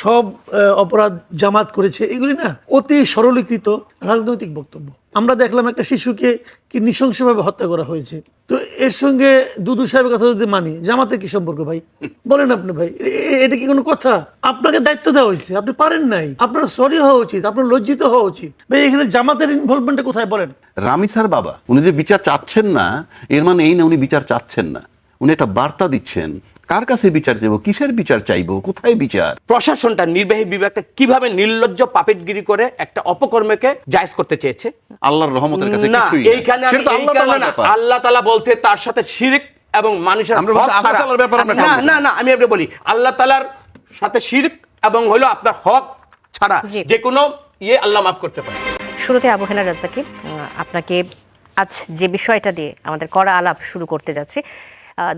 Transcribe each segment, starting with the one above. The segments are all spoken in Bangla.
সব অপরাধ জামাত করেছে, এগুলি না অতি সরলীকৃত রাজনৈতিক বক্তব্য। আমরা দেখলাম একটা শিশুকে কি নৃশংসভাবে হত্যা করা হয়েছে। তো এর সঙ্গে দুদু সাহেবের কথা যদি মানি, জামাতের কি সম্পর্ক ভাই? বলেন আপনি ভাই, এটা কি কোনো কথা? আপনাকে দায়িত্ব দেওয়া হয়েছে, আপনি পারেন নাই, আপনার সরি হওয়া উচিত, আপনার লজ্জিত হওয়া উচিত ভাই। এখানে জামাতের ইনভলভমেন্টটা কোথায় বলেন? রামিসার বাবা উনি যে বিচার চাচ্ছেন না, এর মানে এই না উনি বিচার চাচ্ছেন না। উনি একটা বার্তা দিচ্ছেন, কার কাছে বিচার দেবো, কিসের বিচার চাইবো, কোথায় বিচার? প্রশাসনটা, নির্বাহী বিভাগটা কিভাবে নির্লজ্জ পাপেটগিরি করে একটা অপকর্মকে জায়েজ করতে চেয়েছে। আল্লাহর রহমতের কাছে না, কিছুই এইখানে সেটা তো আল্লাহ তাআলার ব্যাপার। আল্লাহ তাআলা বলতে তার সাথে শিরক এবং মানুষের আমরা হক বলছি আল্লাহ ছাড়া। তাআলার ব্যাপার আমরা না কথা বলি। না না, আমি আপনি বলি আল্লাহ তাআলার সাথে শিরক এবং হলো আপনার হক ছাড়া জি। যে কোনো আল্লাহ মাফ করতে পারে। শুরুতে আবু হেনা রাজ্জাকি, আপনাকে আজ যে বিষয়টা দিয়ে আমাদের কড়া আলাপ শুরু করতে যাচ্ছি,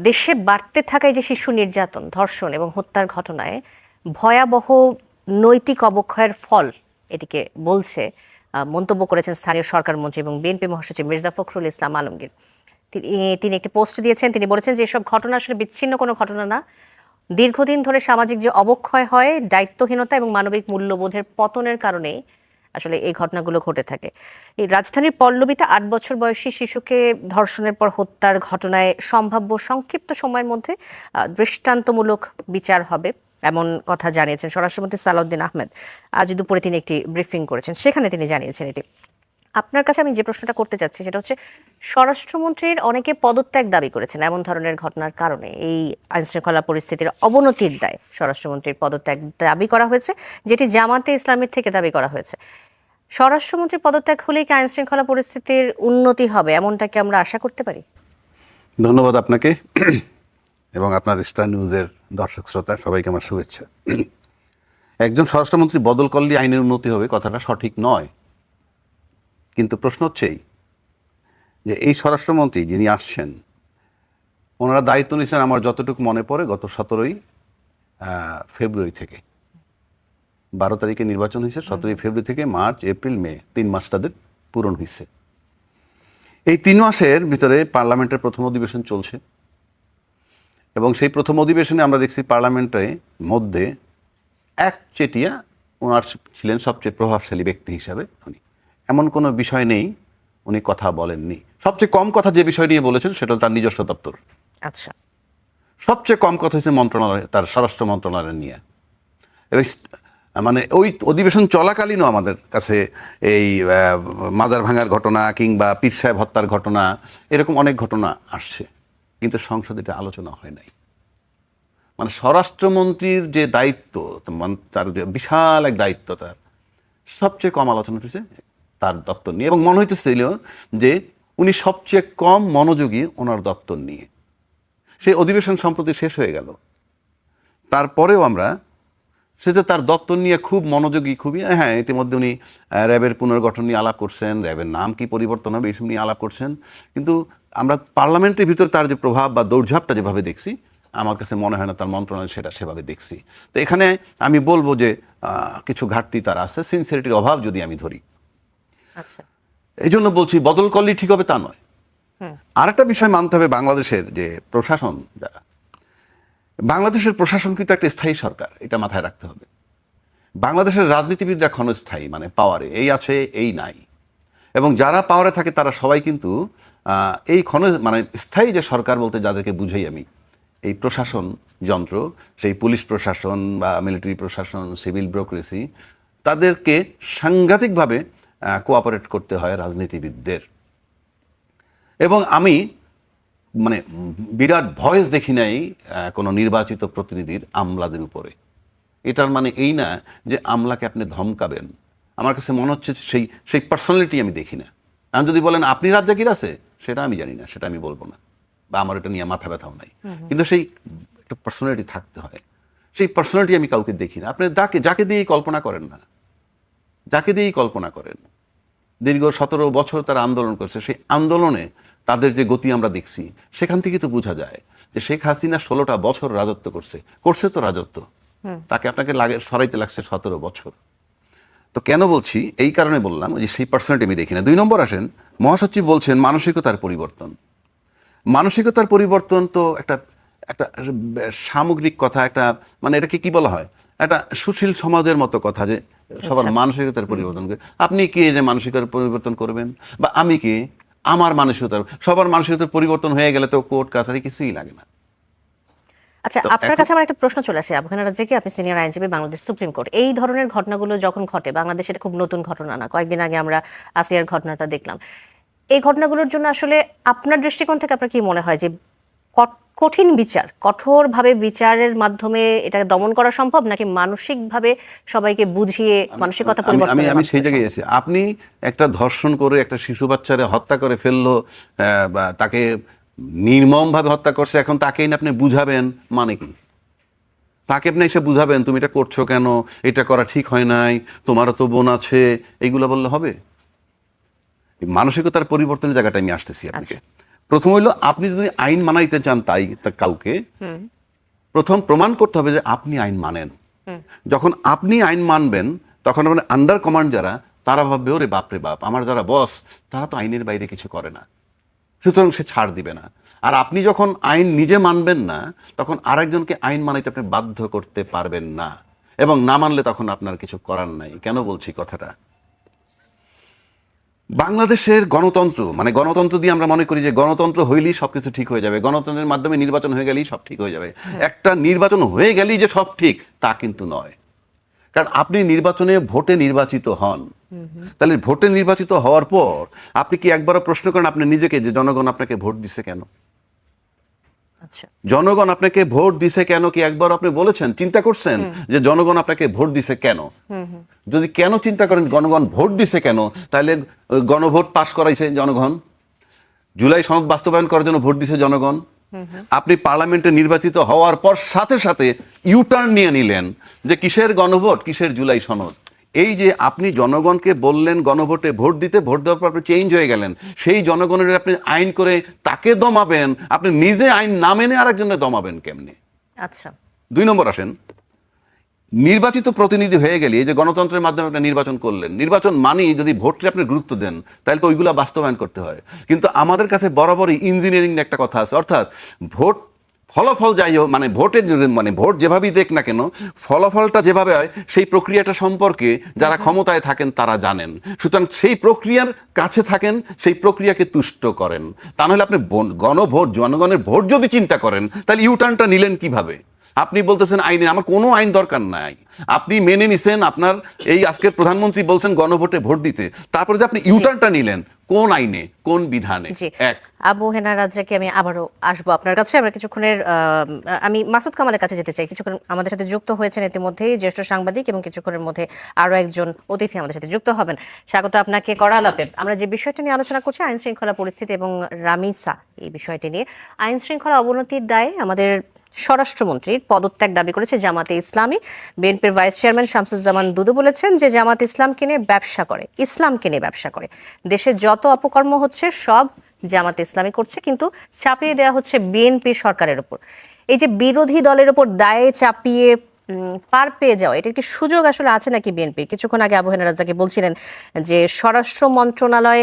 দেশে বাড়তে থাকা এই যে শিশু নির্যাতন, ধর্ষণ এবং হত্যার ঘটনায় ভয়াবহ নৈতিক অবক্ষয়ের ফল এটিকে বলছে, মন্তব্য করেছেন স্থানীয় সরকার মন্ত্রী এবং বিএনপি মহাসচিব মির্জা ফখরুল ইসলাম আলমগীর। তিনি একটি পোস্ট দিয়েছেন, তিনি বলেছেন যে এসব ঘটনা আসলে বিচ্ছিন্ন কোনো ঘটনা না, দীর্ঘদিন ধরে সামাজিক যে অবক্ষয় হয়, দায়িত্বহীনতা এবং মানবিক মূল্যবোধের পতনের কারণেই আসলে এই ঘটনাগুলো ঘটে থাকে। এই রাজধানীর পল্লবীতে ৮ বছর বয়সী শিশুকে ধর্ষণের পর হত্যার ঘটনায় সম্ভাব্য সংক্ষিপ্ত সময়ের মধ্যে দৃষ্টান্তমূলক বিচার হবে এমন কথা জানিয়েছেন স্বরাষ্ট্রমন্ত্রী সালাউদ্দিন আহমেদ। আজ দুপুরে তিনি একটি ব্রিফিং করেছেন, সেখানে তিনি জানিয়েছেন এটি। আপনার কাছে আমি যে প্রশ্নটা করতে চাচ্ছি সেটা হচ্ছে, স্বরাষ্ট্রমন্ত্রীর অনেকে পদত্যাগ দাবি করেছেন এমন ধরনের ঘটনার কারণে। এই আইনশৃঙ্খলা পরিস্থিতির অবনতির দায় স্বরাষ্ট্রমন্ত্রীর পদত্যাগ দাবি করা হয়েছে, যেটি জামাতে ইসলামের থেকে দাবি করা হয়েছে। স্বরাষ্ট্রমন্ত্রীর পদত্যাগ হলে কি আইনশৃঙ্খলা পরিস্থিতির উন্নতি হবে, এমনটা কি আমরা আশা করতে পারি? ধন্যবাদ আপনাকে এবং আপনার স্টার নিউজের দর্শক শ্রোতা সবাইকে আমার শুভেচ্ছা। একজন স্বরাষ্ট্রমন্ত্রী বদল করলে আইনের উন্নতি হবে, কথাটা সঠিক নয়। কিন্তু প্রশ্ন হচ্ছেই যে এই স্বরাষ্ট্রমন্ত্রী যিনি আসছেন, ওনারা দায়িত্ব নিয়েছেন আমার যতটুকু মনে পড়ে গত 17ই ফেব্রুয়ারি থেকে। 12 তারিখে নির্বাচন হয়েছে, 17ই ফেব্রুয়ারি থেকে মার্চ, এপ্রিল, মে 3 মাস তাদের পূরণ হয়েছে। এই 3 মাসের ভিতরে পার্লামেন্টের প্রথম অধিবেশন চলছে এবং সেই প্রথম অধিবেশনে আমরা দেখছি পার্লামেন্টের মধ্যে একচেটিয়া ওনার ছিলেন সবচেয়ে প্রভাবশালী ব্যক্তি হিসাবে। উনি এমন কোনো বিষয় নেই উনি কথা বলেননি। সবচেয়ে কম কথা যে বিষয় নিয়ে বলেছেন সেটা তার নিজস্ব দপ্তর। আচ্ছা, সবচেয়ে কম কথা হচ্ছে মন্ত্রণালয়, তার স্বরাষ্ট্র মন্ত্রণালয় নিয়ে। এবং মানে ওই অধিবেশন চলাকালীনও আমাদের কাছে এই মাজার ভাঙার ঘটনা কিংবা পীর সাহেব হত্যার ঘটনা, এরকম অনেক ঘটনা আসছে, কিন্তু সংসদে এটা আলোচনা হয় নাই। মানে স্বরাষ্ট্রমন্ত্রীর যে দায়িত্ব, তার যে বিশাল এক দায়িত্ব, তার সবচেয়ে কম আলোচনা হয়েছে তার দপ্তর নিয়ে। এবং মনে হইতেছিল যে উনি সবচেয়ে কম মনোযোগী ওনার দপ্তর নিয়ে। সেই অধিবেশন সম্প্রতি শেষ হয়ে গেল, তারপরেও আমরা সেটা তার দপ্তর নিয়ে খুব মনোযোগী, খুবই হ্যাঁ, ইতিমধ্যে উনি র্যাবের পুনর্গঠন নিয়ে আলাপ করছেন, র্যাবের নাম কি পরিবর্তন হবে এইসব নিয়ে আলাপ করছেন। কিন্তু আমরা পার্লামেন্টের ভিতর তার যে প্রভাব বা দৌড়ঝাঁপটা যেভাবে দেখছি, আমার কাছে মনে হয় না তার মন্ত্রণালয় সেটা সেভাবে দেখছি। তো এখানে আমি বলবো যে কিছু ঘাটতি তার আছে, সিনসিয়ারিটির অভাব যদি আমি ধরি। আচ্ছা, এই জন্য বলছি বদল করলেই ঠিক হবে তা নয়। আরেকটা বিষয় মানতে হবে, বাংলাদেশের যে প্রশাসন, যারা বাংলাদেশের প্রশাসন কিন্তু একটা স্থায়ী সরকার, এটা মাথায় রাখতে হবে। বাংলাদেশের রাজনীতিবিদরা ক্ষণস্থায়ী, মানে পাওয়ারে এই আছে এই নাই, এবং যারা পাওয়ারে থাকে তারা সবাই কিন্তু এই মানে স্থায়ী যে সরকার বলতে যাদেরকে বুঝাই আমি, এই প্রশাসন যন্ত্র, সেই পুলিশ প্রশাসন বা মিলিটারি প্রশাসন, সিভিল ব্যুরোক্রেসি, তাদেরকে সাংঘাতিকভাবে কোঅপারেট করতে হয় রাজনীতিবিদদের। এবং আমি মানে বিরাট ভয়েস দেখি নাই কোনো নির্বাচিত প্রতিনিধির আমলাদের উপরে। এটার মানে এই না যে আমলাকে আপনি ধমকাবেন। আমার কাছে মনে হচ্ছে সেই পার্সোনালিটি আমি দেখি না। আমি যদি বলেন আপনি রাজ্জাকির আছে, সেটা আমি জানি না, সেটা আমি বলবো না, বা আমার এটা নিয়ে মাথা ব্যথাও নাই। কিন্তু সেই একটা পার্সোনালিটি থাকতে হয়, সেই পার্সোনালিটি আমি কাউকে দেখি না। আপনি যাকে দিয়েই কল্পনা করেন না, যাকে দিয়েই কল্পনা করেন, দীর্ঘ 17 বছর তারা আন্দোলন করছে, সেই আন্দোলনে তাদের যে গতি আমরা দেখছি, সেখান থেকে তো বোঝা যায় যে শেখ হাসিনা 16টা বছর রাজত্ব করছে তো রাজত্ব, তাকে আপনাকে সরাইতে লাগছে 17 বছর। তো কেন বলছি, এই কারণে বললাম যে সেই পার্সোনালিটি আমি দেখি না। 2 নম্বর আসেন, মহাসচিব বলছেন মানসিকতার পরিবর্তন। মানসিকতার পরিবর্তন তো একটা সামগ্রিক কথা, একটা মানে এটাকে কি বলা হয়, একটা সুশীল সমাজের মতো কথা যে সবার মানসিকতার পরিবর্তন করে। আপনি কি যে মানসিকতার পরিবর্তন করবেন, বা আমি কি আমার মানসিকতার, সবার মানসিকতার পরিবর্তন হয়ে গেলে তো কোর্ট কাছারি কিছুই লাগে না। আচ্ছা, আপনার কাছে আমার একটা প্রশ্ন চলে আসে। আবু হেনা রাজ্জাকি, আপনি সিনিয়র আইনজীবী, বাংলাদেশ সুপ্রিম কোর্ট। এই ধরনের ঘটনাগুলো যখন ঘটে বাংলাদেশে, এটা খুব নতুন ঘটনা না। কয়েকদিন আগে আমরা আসিয়ার ঘটনাটা দেখলাম। এই ঘটনাগুলোর জন্য আসলে আপনার দৃষ্টিকোণ থেকে আপনার কি মনে হয় যে কঠিন বিচার, কঠোরভাবে বিচারের মাধ্যমে এটা দমন করা সম্ভব, নাকি মানসিকভাবে সবাইকে বুঝিয়ে মানসিকতা পরিবর্তন? আমি সেই জায়গায় আছি। আপনি একটা ধর্ষণ করে একটা শিশু বাচ্চারে হত্যা করে ফেললো, বা তাকে নির্মমভাবে হত্যা করছে, এখন তাকেই না আপনি বুঝাবেন, মানে কি? তাকে আপনি এসে বুঝাবেন তুমি এটা করছো কেন, এটা করা ঠিক হয় নাই, তোমারও তো বোন আছে, এইগুলো বললে হবে? মানসিকতার পরিবর্তনের জায়গাটা আমি আসতেছি আপনাকে। প্রথম হইলো, আপনি যদি আইন মানাইতে চান কাউকে, প্রথম প্রমাণ করতে হবে যে আপনি আইন মানেন। যখন আপনি আইন মানবেন, তখন মানে আন্ডার কমান্ড যারা, তারা ভাববে ওরে বাপরে বাপ, আমার যারা বস তারা তো আইনের বাইরে কিছু করে না, সুতরাং সে ছাড় দিবে না। আর আপনি যখন আইন নিজে মানবেন না, তখন আরেকজনকে আইন মানাইতে আপনি বাধ্য করতে পারবেন না, এবং না মানলে তখন আপনার কিছু করার নাই। কেন বলছি কথাটা? বাংলাদেশের গণতন্ত্র, মানে গণতন্ত্র দিয়ে আমরা মনে করি যে গণতন্ত্র হইলেই সবকিছু ঠিক হয়ে যাবে, গণতন্ত্রের মাধ্যমে নির্বাচন হয়ে গেলেই সব ঠিক হয়ে যাবে। একটা নির্বাচন হয়ে গেলেই যে সব ঠিক, তা কিন্তু নয়। কারণ আপনি নির্বাচনে ভোটে নির্বাচিত হন, তাহলে ভোটে নির্বাচিত হওয়ার পর আপনি কি একবারও প্রশ্ন করেন আপনি নিজেকে যে জনগণ আপনাকে ভোট দিছে কেন? আচ্ছা, জনগণ আপনাকে ভোট দিছে কেন কি একবার আপনি বলেছেন, চিন্তা করছেন যে জনগণ আপনাকে ভোট দিছে কেন? যদি কেন চিন্তা করেন জনগণ ভোট দিছে কেন, তাহলে গণভোট পাশ করাইছে জনগণ, জুলাই সনদ বাস্তবায়ন করার জন্য ভোট দিছে জনগণ। আপনি পার্লামেন্টে নির্বাচিত হওয়ার পর সাথে সাথে ইউটার্ন নিয়ে নিলেন যে কিসের গণভোট, কিসের জুলাই সনদ। এই যে আপনি জনগণকে বললেন গণভোটে ভোট দিতে, ভোট দেওয়ার পর আপনি চেঞ্জ হয়ে গেলেন, সেই জনগণের আপনি আইন করে তাকে দমাবেন, আপনি নিজে আইন না মেনে আরেকজনে দমাবেন কেমনি? আচ্ছা। 2 নম্বর আসেন, নির্বাচিত প্রতিনিধি হয়ে গেলে, এই যে গণতন্ত্রের মাধ্যমে আপনি নির্বাচন করলেন, নির্বাচন মানেই যদি ভোটে আপনি গুরুত্ব দেন, তাহলে তো ওইগুলো বাস্তবায়ন করতে হয়। কিন্তু আমাদের কাছে বরাবরই ইঞ্জিনিয়ারিং একটা কথা আছে, অর্থাৎ ভোট ফলাফল যাই হোক, মানে ভোট যেভাবেই দেখ না কেন, ফলাফলটা যেভাবে হয় সেই প্রক্রিয়াটা সম্পর্কে যারা ক্ষমতায় থাকেন তারা জানেন। সুতরাং সেই প্রক্রিয়ার কাছে থাকেন, সেই প্রক্রিয়াকে তুষ্ট করেন। তা নাহলে আপনি গণভোট, জনগণের ভোট যদি চিন্তা করেন, তাহলে ইউটার্নটা নিলেন কিভাবে? আপনি বলতেছেন আইনে, আমার কোনো আইন দরকার নাই, আপনি মেনে নিছেন, আপনার এই আজকের প্রধানমন্ত্রী বলছেন গণভোটে ভোট দিতে, তারপরে যে আপনি ইউটার্নটা নিলেন কোন আইনে, কোন বিধানে? এক। আবু হেনা রাজ্জাকি, আমি আবারও আসবো আপনার কাছে। আমরা কিছুক্ষণের আমি মাসুদ কামালের কাছে যেতে চাই। কিছুক্ষণ আমাদের সাথে যুক্ত হয়েছেন ইতিমধ্যেই জ্যেষ্ঠ সাংবাদিক, এবং কিছুক্ষণের মধ্যে আরো একজন অতিথি আমাদের সাথে যুক্ত হবেন। স্বাগত আপনাকে করা আলাপে। আমরা যে বিষয়টা নিয়ে আলোচনা করছি, আইন শৃঙ্খলা পরিস্থিতি এবং রামিসা, এই বিষয়টি নিয়ে। আইন শৃঙ্খলা অবনতির দায়ে আমাদের স্বরাষ্ট্রমন্ত্রীর পদত্যাগ দাবি করেছে জামাতে ইসলামী। বিএনপির ভাইস চেয়ারম্যান শামসুজ্জামান দুদু বলেছেন যে জামাত ইসলামকে নিয়ে ব্যবসা করে, ইসলামকে নিয়ে ব্যবসা করে। দেশে যত অপকর্ম হচ্ছে সব জামাত ইসলামী করছে, কিন্তু চাপিয়ে দেওয়া হচ্ছে বিএনপি সরকারের উপর। এই যে বিরোধী দলের উপর দায়ে চাপিয়ে পার পেয়ে যাওয়া, এটা একটি সুযোগ আসলে আছে নাকি বিএনপি? কিছুক্ষণ আগে আবু হেনা রাজ্জাকি বলছিলেন যে স্বরাষ্ট্র মন্ত্রণালয়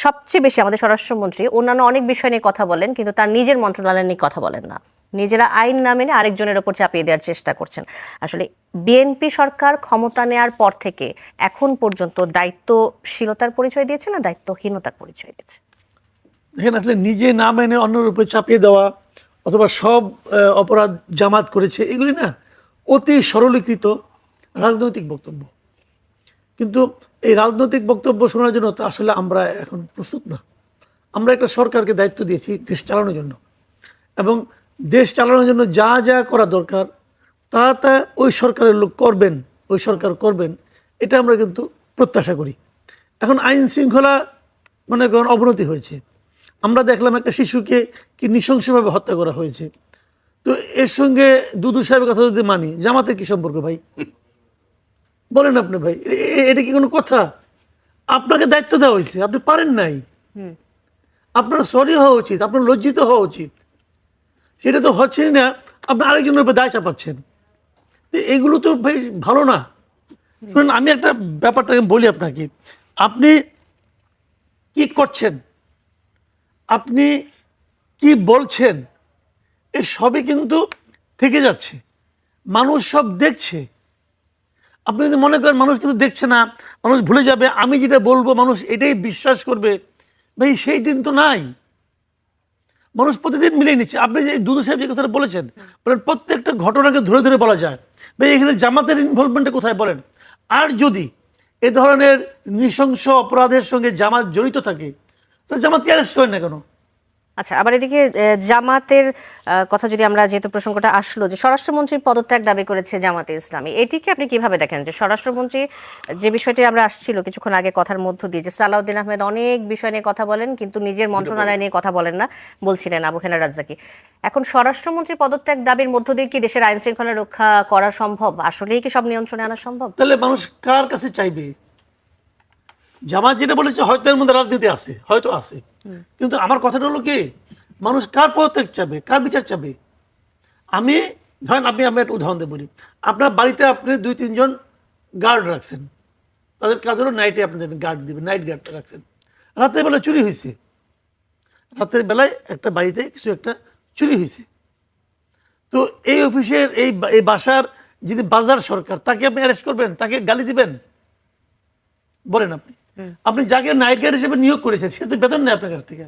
সবচেয়ে বেশি, আমাদের স্বরাষ্ট্রমন্ত্রী অন্যান্য অনেক বিষয় নিয়ে কথা বলেন, কিন্তু তার নিজের মন্ত্রণালয় নিয়ে কথা বলেন না। নিজেরা আইন না মেনে আরেকজনের ওপর চাপিয়ে দেওয়ার চেষ্টা করছেন। আসলে বিএনপি সরকার ক্ষমতা নেয়ার পর থেকে এখন পর্যন্ত দায়িত্বশীলতার পরিচয় দিয়েছে না দায়িত্বহীনতার পরিচয় দিয়েছে? এখানে আসলে নিজে না মেনে অন্যের উপরে চাপিয়ে দেওয়া, অথবা সব অপরাধ জামাত করেছে, এগুলি না অতি সরলীকৃত রাজনৈতিক বক্তব্য। কিন্তু এই রাজনৈতিক বক্তব্য শোনার জন্য তো আসলে আমরা এখন প্রস্তুত না। আমরা একটা সরকারকে দায়িত্ব দিয়েছি দেশ চালানোর জন্য, এবং দেশ চালানোর জন্য যা যা করা দরকার তা ওই সরকারের লোক করবেন, ওই সরকার করবেন, এটা আমরা কিন্তু প্রত্যাশা করি। এখন আইন শৃঙ্খলা মনে করেন অবনতি হয়েছে, আমরা দেখলাম একটা শিশুকে কি নৃশংসভাবে হত্যা করা হয়েছে। তো এর সঙ্গে দুদু সাহেবের কথা যদি মানি, জামাতের কি সম্পর্ক ভাই? বলেন আপনি ভাই, এটা কি কোনো কথা? আপনাকে দায়িত্ব দেওয়া হয়েছে, আপনি পারেন নাই, আপনার সরি হওয়া উচিত, আপনার লজ্জিত হওয়া উচিত। সেটা তো হচ্ছেই না, আপনি আরেকজনের উপর দায় চাপাচ্ছেন। এগুলো তো ভাই ভালো না। শুনুন, আমি একটা ব্যাপারটাকে বলি আপনাকে, আপনি কি করছেন, আপনি কি বলছেন, এ সবই কিন্তু থেকে যাচ্ছে। মানুষ সব দেখছে। আপনি যদি মনে করেন মানুষ কিন্তু দেখছে না, মানুষ ভুলে যাবে, আমি যেটা বলবো মানুষ এটাই বিশ্বাস করবে, ভাই সেই দিন তো নাই। মানুষ প্রতিদিন মিলিয়ে নিচ্ছে। আপনি যে দুদু সাহেব যে কথাটা বলেছেন, বলেন প্রত্যেকটা ঘটনাকে ধরে ধরে বলা যায়, ভাই এখানে জামাতের ইনভলভমেন্টটা কোথায় বলেন। আর যদি এ ধরনের নৃশংস অপরাধের সঙ্গে জামাত জড়িত থাকে, তাহলে জামাতকে অ্যারেস্ট করেন না কেন? আচ্ছা, আবার এদিকে জামাতের কথা যদি আমরা, যেহেতু প্রসঙ্গটা আসলো যে স্বরাষ্ট্রমন্ত্রীর পদত্যাগ দাবি করেছে জামাতে ইসলামী, এটিকে আপনি কিভাবে দেখেন? যে স্বরাষ্ট্রমন্ত্রী, যে বিষয়টি আমরা আসছিল কিছুক্ষণ আগে কথার মধ্য দিয়ে, যে সালাউদ্দিন আহমেদ অনেক বিষয় নিয়ে কথা বলেন কিন্তু নিজের মন্ত্রণালয় নিয়ে কথা বলেন না, বলছিলেন আবু হেনা রাজ্জাকি। এখন স্বরাষ্ট্রমন্ত্রী পদত্যাগ দাবির মধ্য দিয়ে কি দেশের আইন শৃঙ্খলা রক্ষা করা সম্ভব? আসলেই কি সব নিয়ন্ত্রণে আনা সম্ভব? তাহলে মানুষ কার কাছে চাইবে? জামাত যেটা বলেছে হয়তো এর মধ্যে রাজনীতি আছে, হয়তো আছে, কিন্তু আমার কথাটা হলো কি, মানুষ কার পদত্যাগ চাবে, কার বিচার চাবে? আমি ধরেন, আপনি আমি একটা উদাহরণ দিয়ে বলি, আপনার বাড়িতে আপনি 2-3 জন গার্ড রাখছেন, তাদের কাজ হলো নাইটে আপনাদের গার্ড দিবেন, নাইট গার্ড রাখছেন। রাতের বেলা চুরি হয়েছে, রাতের বেলায় একটা বাড়িতে কিছু একটা চুরি হয়েছে, তো এই অফিসের এই বাসার যিনি বাজার সরকার, তাকে আপনি অ্যারেস্ট করবেন, তাকে গালি দিবেন? বলেন আপনি যাকে নাইট গার্ড হিসেবে নিয়োগ করেছেন সে তো বেতন নেই আপনার কাছ থেকে,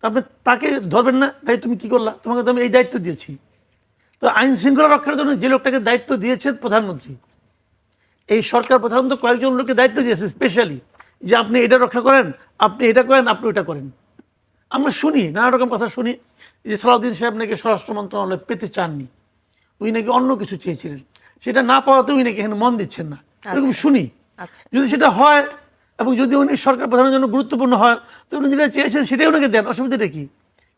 আপনি তাকে ধরবেন না? ভাই তুমি কি করলা, তোমাকে তো আমি এই দায়িত্ব দিয়েছি। তো আইন শৃঙ্খলা রক্ষার জন্য যে লোকটাকে দায়িত্ব দিয়েছেন প্রধানমন্ত্রী, এই সরকার প্রধানত কয়েকজন লোককে দায়িত্ব দিয়েছে স্পেশালি, যে আপনি এটা রক্ষা করেন, আপনি এটা করেন, আপনি ওটা করেন। আমরা শুনি নানা রকম কথা শুনি, যে সালাউদ্দিন সাহেব নাকি স্বরাষ্ট্র মন্ত্রণালয় পেতে চাননি, উনি নাকি অন্য কিছু চেয়েছিলেন, সেটা না পাওয়াতে উনি নাকি এখানে মন দিচ্ছেন না, এরকম শুনি। যদি সেটা হয় এবং যদি উনি সরকার প্রধানের জন্য গুরুত্বপূর্ণ হয়, তো উনি যেটা চেয়েছেন সেটাই ওনাকে দেন, অসুবিধাটা কি?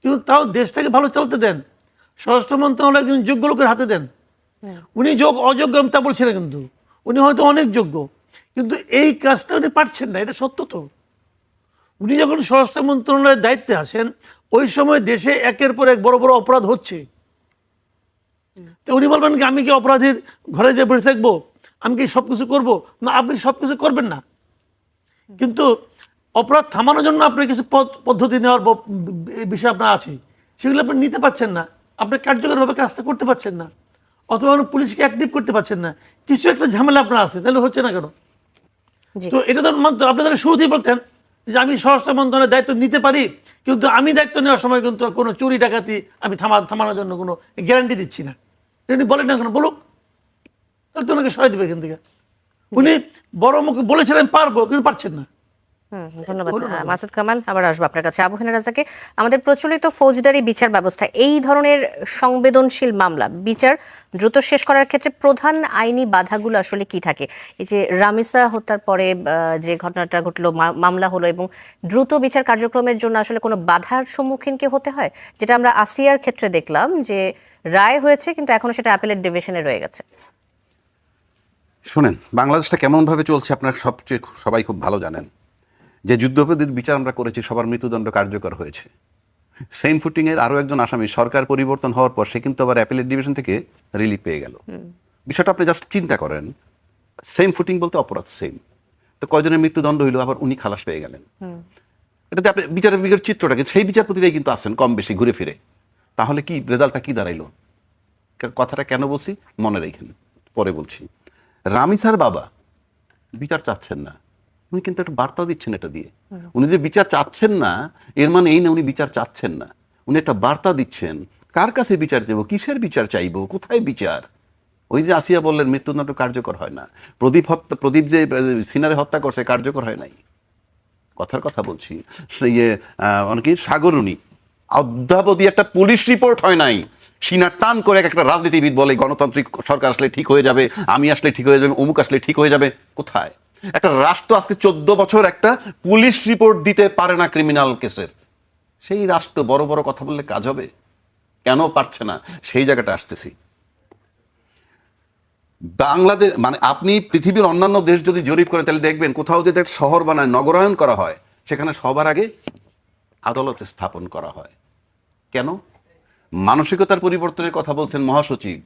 কিন্তু তাও দেশটাকে ভালো চলতে দেন, স্বরাষ্ট্র মন্ত্রণালয় একজন যোগ্য লোকের হাতে দেন। উনি অযোগ্য আমি তা বলছি না, কিন্তু উনি হয়তো অনেক যোগ্য, কিন্তু এই কাজটা উনি পারছেন না, এটা সত্য তো। উনি যখন স্বরাষ্ট্র মন্ত্রণালয়ের দায়িত্বে আছেন, ওই সময় দেশে একের পর এক বড় বড় অপরাধ হচ্ছে, তো উনি বলবেন কি আমি কি অপরাধীর ঘরে যে বসে থাকবো, আমি কি সবকিছু করবো? না, আপনি সবকিছু করবেন না, কিন্তু অপরাধ থামানোর জন্য আপনার কিছু পদ্ধতি নেওয়ার বিষয় আপনার আছে, সেগুলো আপনি নিতে পারছেন না, আপনি কার্যকরভাবে কাজটা করতে পারছেন না, অথবা পুলিশকে অ্যাক্টিভ করতে পারছেন না, কিছু একটা ঝামেলা আপনার আছে, তাহলে হচ্ছে না কেন? তো এটা তো আপনি তাহলে শুরুতেই বলতেন যে আমি স্বরাষ্ট্র মন্ত্রণালয়ের দায়িত্ব নিতে পারি, কিন্তু আমি দায়িত্ব নেওয়ার সময় কিন্তু কোনো চুরি ডাকাতি আমি থামানোর জন্য কোনো গ্যারান্টি দিচ্ছি না। উনি বলেন না কেন? বলুক, তাহলে তো ওনাকে সরাই দেবে এখান থেকে। উনি বড় মুখে বলেছিলেন পারবো, কিন্তু পারছেন না। ধন্যবাদ মাসুদ কামাল। আবার আসবো আপনার কাছে আবু হেনা রাজাকে। আমাদের প্রচলিত ফৌজদারি বিচার ব্যবস্থা এই ধরনের সংবেদনশীল মামলা বিচার দ্রুত শেষ করার ক্ষেত্রে প্রধান আইনি বাধাগুলো আসলে কি থাকে? এই যে রামিসা হত্যার পরে যে ঘটনাটা ঘটলো, মামলা হলো, এবং দ্রুত বিচার কার্যক্রমের জন্য আসলে কোনো বাধার সম্মুখীন কি হতে হয়? যেটা আমরা আসিয়ার ক্ষেত্রে দেখলাম যে রায় হয়েছে কিন্তু এখনো সেটা অ্যাপেলেট ডিভিশনে রয়ে গেছে। শোনেন, বাংলাদেশটা কেমনভাবে চলছে আপনারা সবাই খুব ভালো জানেন। যে যুদ্ধাপরাধীর বিচার আমরা করেছি সবার মৃত্যুদণ্ড কার্যকর হয়েছে। সেম ফুটিংয়ের আরও একজন আসামি সরকার পরিবর্তন হওয়ার পর সে কিন্তু আবার অ্যাপেলেট ডিভিশন থেকে রিলিফ পেয়ে গেল। বিষয়টা আপনি জাস্ট চিন্তা করেন, সেম ফুটিং বলতে অপরাধ সেম, তো কয়জনের মৃত্যুদণ্ড হইলো, আবার উনি খালাস পেয়ে গেলেন। এটাতে আপনি বিচারের চিত্রটাকে, সেই বিচারপতিরাই কিন্তু আসেন কম বেশি ঘুরে ফিরে। তাহলে কি রেজাল্টটা কি দাঁড়াইলো? কথাটা কেন বলছি মনে রেখেন, পরে বলছি। রামিসার বাবা বিচার চাচ্ছেন না, উনি কিন্তু একটা বার্তা দিচ্ছেন এটা দিয়ে। উনি যে বিচার চাচ্ছেন না এর মানে এই না উনি বিচার চাচ্ছেন না, উনি একটা বার্তা দিচ্ছেন কার কাছে বিচার দেবো, কিসের বিচার চাইবো, কোথায় বিচার। ওই যে আসিয়া বললেন মৃত্যুদণ্ড কার্যকর হয় না, প্রদীপ যে সিনারে হত্যা করছে কার্যকর হয় নাই, কথার কথা বলছি। অনেকে সাগরুনি অদ্যাবধি একটা পুলিশ রিপোর্ট হয় নাই, সিনার টান করে একটা রাজনীতিবিদ বলে গণতান্ত্রিক সরকার আসলে ঠিক হয়ে যাবে, আমি আসলে ঠিক হয়ে যাবে, অমুক আসলে ঠিক হয়ে যাবে। কোথায়? একটা রাষ্ট্র আজকে 14 বছর একটা পুলিশ রিপোর্ট দিতে পারে না ক্রিমিনাল কেসের। সেই রাষ্ট্র বড় বড় কথা বললে কাজ হবে? কেন পারছে না? সেই জায়গাটা আসতেছি। বাংলাদেশ মানে আপনি পৃথিবীর অন্যান্য দেশ যদি জরিপ করেন তাহলে দেখবেন কোথাও যদি একটা শহর বানায়, নগরায়ণ করা হয়, সেখানে সবার আগে আদালত স্থাপন করা হয়। কেন? মানসিকতার পরিবর্তনের কথা বলছেন মহাসচিব।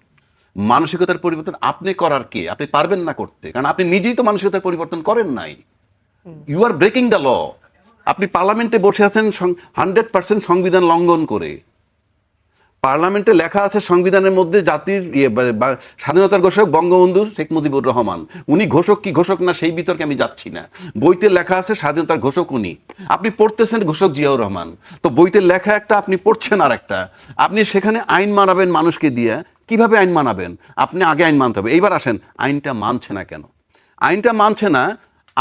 মানসিকতার পরিবর্তন আপনি করার কে? আপনি পারবেন না করতে, কারণ আপনি নিজেই তো মানসিকতার পরিবর্তন করেন নাই। You are breaking the law. আপনি পার্লামেন্টে বসে আছেন 100% সংবিধান লঙ্ঘন করে। পার্লামেন্টে লেখা আছে সংবিধানের মধ্যে জাতির স্বাধীনতার ঘোষক বঙ্গবন্ধু শেখ মুজিবুর রহমান। উনি ঘোষক কি ঘোষক না সেই বিতর্কে আমি যাচ্ছি না। বইতে লেখা আছে স্বাধীনতার ঘোষক উনি, আপনি পড়তেছেন ঘোষক জিয়াউর রহমান। তো বইতে লেখা একটা, আপনি পড়ছেন আর একটা। আপনি সেখানে আইন মানাবেন মানুষকে দিয়ে, কিভাবে আইন মানাবেন? আপনি আগে আইন মানতে হবে। এইবার আসেন, আইনটা মানছে না কেন? আইনটা মানছে না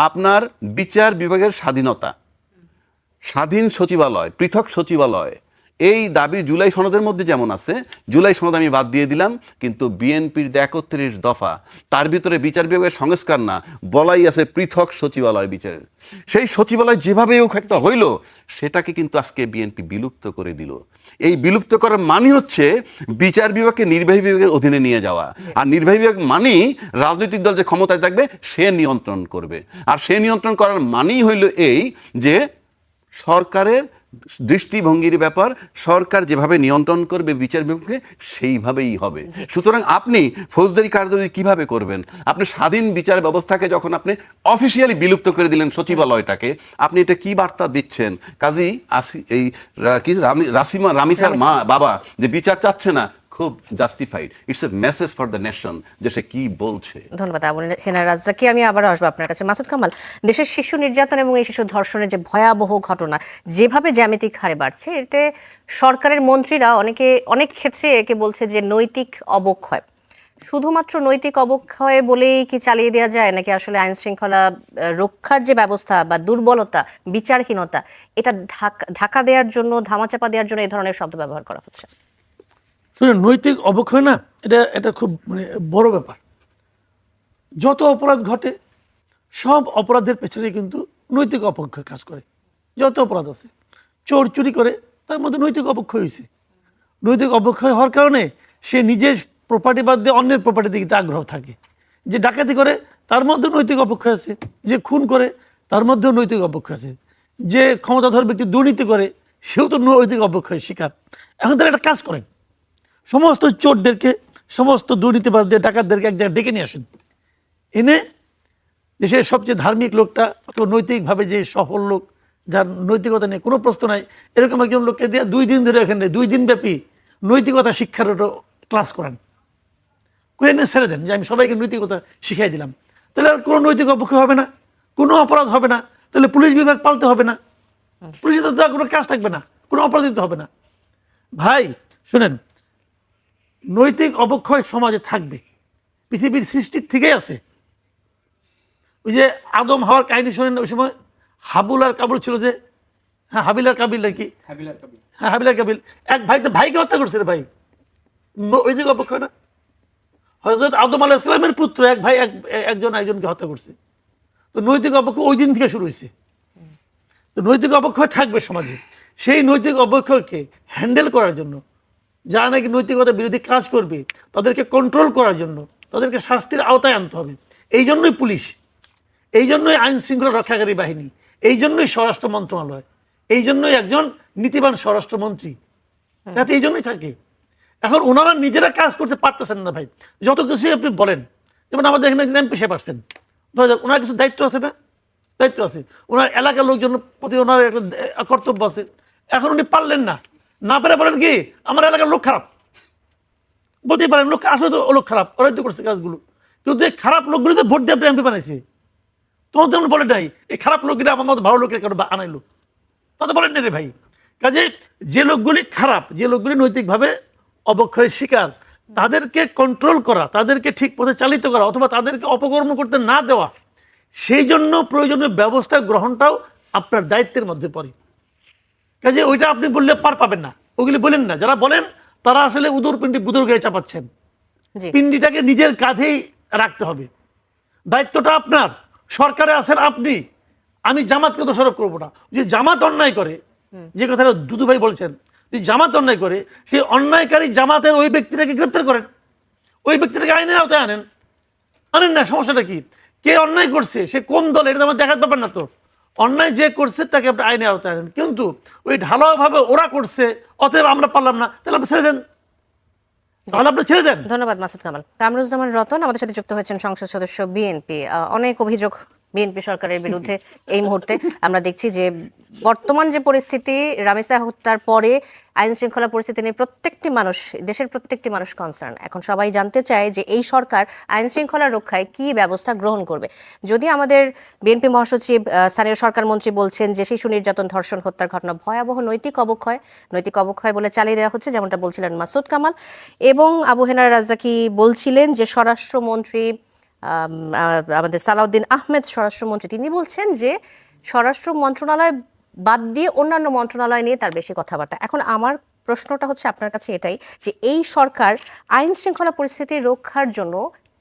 আপনার বিচার বিভাগের স্বাধীনতা, স্বাধীন সচিবালয়, পৃথক সচিবালয়, এই দাবি জুলাই সনদের মধ্যে যেমন আছে। জুলাই সনদ আমি বাদ দিয়ে দিলাম, কিন্তু বিএনপির যে 31 দফা, তার ভিতরে বিচার বিভাগের সংস্কার না, বলাই আছে পৃথক সচিবালয় বিচারের। সেই সচিবালয় যেভাবে হোক একটা হইল, সেটাকে কিন্তু আজকে বিএনপি বিলুপ্ত করে দিল। এই বিলুপ্ত করার মানে হচ্ছে বিচার বিভাগকে নির্বাহী বিভাগের অধীনে নিয়ে যাওয়া। আর নির্বাহী বিভাগ মানেই রাজনৈতিক দল যে ক্ষমতায় থাকবে সে নিয়ন্ত্রণ করবে। আর সে নিয়ন্ত্রণ করার মানেই হইল এই যে সরকারের দৃষ্টিভঙ্গির ব্যাপার, সরকার যেভাবে নিয়ন্ত্রণ করবে বিচার বিভাগকে সেইভাবেই হবে। সুতরাং আপনি ফৌজদারি কার্যবাহী কিভাবে করবেন? আপনি স্বাধীন বিচার ব্যবস্থাকে যখন আপনি অফিসিয়ালি বিলুপ্ত করে দিলেন সচিবালয়টাকে, আপনি এটা কি বার্তা দিচ্ছেন? কাজী এই রামিসার মা বাবা যে বিচার চাচ্ছে না, খুব justified. It's a message for the nation যে সে কি বলছে। ধন্যবাদ আবু হেনা রাজ্জাকি। আমি আবার আসবো আপনার কাছে। মাসুদ কামাল, দেশের শিশু নির্যাতন এবং এই শিশু ধর্ষণের যে ভয়াবহ ঘটনা যেভাবে জ্যামিতিক হারে বাড়ছে, এতে সরকারের মন্ত্রীরা অনেক ক্ষেত্রে একে বলছে যে নৈতিক অবক্ষয়। শুধুমাত্র নৈতিক অবক্ষয় বলেই কি চালিয়ে দেওয়া যায়, নাকি আসলে আইন শৃঙ্খলা রক্ষার যে ব্যবস্থা বা দুর্বলতা, বিচারহীনতা, এটা ঢাকা দেওয়ার জন্য, ধামাচাপা দেওয়ার জন্য এই ধরনের শব্দ ব্যবহার করা হচ্ছে? নৈতিক অবক্ষয় না, এটা খুব বড় ব্যাপার। যত অপরাধ ঘটে সব অপরাধের পেছনে কিন্তু নৈতিক অবক্ষয় কাজ করে। যত অপরাধ আছে, চোর চুরি করে, তার মধ্যে নৈতিক অবক্ষয় হয়েছে। নৈতিক অবক্ষয় হওয়ার কারণে সে নিজের প্রপার্টি বাদ দিয়ে অন্যের প্রপার্টি দিকে আগ্রহ থাকে। যে ডাকাতি করে তার মধ্যে নৈতিক অবক্ষয় আছে, যে খুন করে তার মধ্যেও নৈতিক অবক্ষয় আছে, যে ক্ষমতাধর ব্যক্তি দুর্নীতি করে সেও তো নৈতিক অবক্ষয়ের শিকার। এখন তারা একটা কাজ করেন, সমস্ত চোরদেরকে, সমস্ত দুর্নীতিবাদদের, ডাকাতদেরকে এক জায়গায় ডেকে নিয়ে আসেন, এনে দেশের সবচেয়ে ধার্মিক লোকটা অথবা নৈতিকভাবে যে সফল লোক, যার নৈতিকতা নিয়ে কোনো প্রশ্ন নাই, এরকম একজন লোককে দিয়ে 2 দিন ধরে এখানে 2 দিন ব্যাপী নৈতিকতা শিক্ষার ক্লাস করান, করে নিয়ে ছেড়ে দেন যে আমি সবাইকে নৈতিকতা শিখাই দিলাম। তাহলে আর কোনো নৈতিক অবক্ষয় হবে না, কোনো অপরাধ হবে না। তাহলে পুলিশ বিভাগ পালতে হবে না, পুলিশের তো কোনো কাজ থাকবে না, কোনো অপরাধিত হবে না। ভাই শুনেন, নৈতিক অবক্ষয় সমাজে থাকবে, পৃথিবীর সৃষ্টির থেকেই আছে। ওই যে আদম হাওয়ার কাহিনী শোনেন, ওই সময় হাবুল আর কাবুল ছিল, যে হ্যাঁ হাবিল আর কাবিল নাকি, হ্যাঁ হাবিল আর কাবিল, এক ভাই তো ভাইকে হত্যা করছে রে ভাই। নৈতিক অবক্ষয় না? হযরত আদম আলাইহিস সালামের পুত্র এক ভাই একজনকে হত্যা করছে। তো নৈতিক অবক্ষয় ওই দিন থেকে শুরু হয়েছে। তো নৈতিক অবক্ষয় থাকবে সমাজে। সেই নৈতিক অবক্ষয়কে হ্যান্ডেল করার জন্য, যারা নাকি নৈতিকতা বিরোধী কাজ করবে তাদেরকে কন্ট্রোল করার জন্য, তাদেরকে শাস্তির আওতায় আনতে হবে। এই জন্যই পুলিশ, এই জন্যই আইন শৃঙ্খলা রক্ষাকারী বাহিনী, এই জন্যই স্বরাষ্ট্র মন্ত্রণালয়, এই জন্যই একজন নীতিবান স্বরাষ্ট্রমন্ত্রী, যাতে এই জন্যই থাকে। এখন ওনারা নিজেরা কাজ করতে পারতেছেন না ভাই, যত কিছুই আপনি বলেন। যেমন আমাদের এখানে এমপি সাহেব আসছেন, ধরা যাক ওনার কিছু দায়িত্ব আছে না, দায়িত্ব আছে, ওনার এলাকার লোকজনের প্রতি ওনার একটা কর্তব্য আছে। এখন উনি পারলেন না, না পেরে বলেন কি আমার এলাকার লোক খারাপ, বলতেই পারেন লোক আসলে তো লোক খারাপ, ওরাই তো করছে কাজগুলো। কিন্তু এই খারাপ লোকগুলো তো ভোট দিয়ে আপনি এমপি বানাইছে, তখন তো বলে নাই এই খারাপ লোকগুলো আমার মতো ভালো লোকের কারণ আনাইলো, তা তো বলেন না রে ভাই। কাজে যে লোকগুলি খারাপ, যে লোকগুলি নৈতিকভাবে অবক্ষয়ের শিকার, তাদেরকে কন্ট্রোল করা, তাদেরকে ঠিক পথে চালিত করা, অথবা তাদেরকে অপকর্ম করতে না দেওয়া, সেই জন্য প্রয়োজনীয় ব্যবস্থা গ্রহণটাও আপনার দায়িত্বের মধ্যে পড়ে। কাজে ওইটা আপনি বললে পার পাবেন না, ওগুলি বলেন না। যারা বলেন তারা আসলে উদর পিণ্ডি বুদুর গায়ে চাপাচ্ছেন। পিণ্ডিটাকে নিজের কাঁধেই রাখতে হবে, দায়িত্বটা আপনার। সরকারে আছেন আপনি, আমি জামাতকে দোষারোপ করবো না। যে জামাত অন্যায় করে, যে কথাটা দুদু ভাই বলছেন, যে জামাত অন্যায় করে, সেই অন্যায়কারী জামাতের ওই ব্যক্তিটাকে গ্রেপ্তার করেন, ওই ব্যক্তিটাকে আইনের আওতায় আনেন না। সমস্যাটা কি? কে অন্যায় করছে, সে কোন দল, এটা আমার দেখার ব্যাপার না তো। অন্যায় যে করছে তাকে আপনি আইনে আওতায় আনেন। কিন্তু ওই ঢালাওভাবে ওরা করছে, অতএব আমরা পারলাম না, তাহলে আপনি ছেড়ে দেন, তাহলে আপনি ছেড়ে দেন। ধন্যবাদ মাসুদ কামাল। কামরুজ্জামান রতন আমাদের সাথে যুক্ত হয়েছেন, সংসদ সদস্য বিএনপি। অনেক অভিযোগ বিএনপি সরকারের বিরুদ্ধে এই মুহূর্তে আমরা দেখছি যে বর্তমান যে পরিস্থিতি, রামিসা হত্যার পরে আইন শৃঙ্খলা পরিস্থিতি নিয়ে প্রত্যেকটি মানুষ, দেশের প্রত্যেকটি মানুষ কনসার্ন। এখন সবাই জানতে চায় যে এই সরকার আইন শৃঙ্খলা রক্ষায় কি ব্যবস্থা গ্রহণ করবে। যদি আমাদের বিএনপি মহাসচিব স্থানীয় সরকার মন্ত্রী বলছেন যে শিশু নির্যাতন, ধর্ষণ, হত্যার ঘটনা ভয়াবহ নৈতিক অবক্ষয় বলে চালিয়ে দেওয়া হচ্ছে, যেমনটা বলছিলেন মাসুদ কামাল, এবং আবু হেনা রাজ্জাকি বলছিলেন যে স্বরাষ্ট্রমন্ত্রী আমাদের সালাউদ্দিন আহমেদ স্বরাষ্ট্রমন্ত্রী, তিনি বলছেন যে স্বরাষ্ট্র মন্ত্রণালয় বাদ দিয়ে অন্যান্য মন্ত্রণালয় নিয়ে তার বেশি কথাবার্তা। এখন আমার প্রশ্নটা হচ্ছে আপনার কাছে এটাই যে এই সরকার আইন শৃঙ্খলা পরিস্থিতি রক্ষার জন্য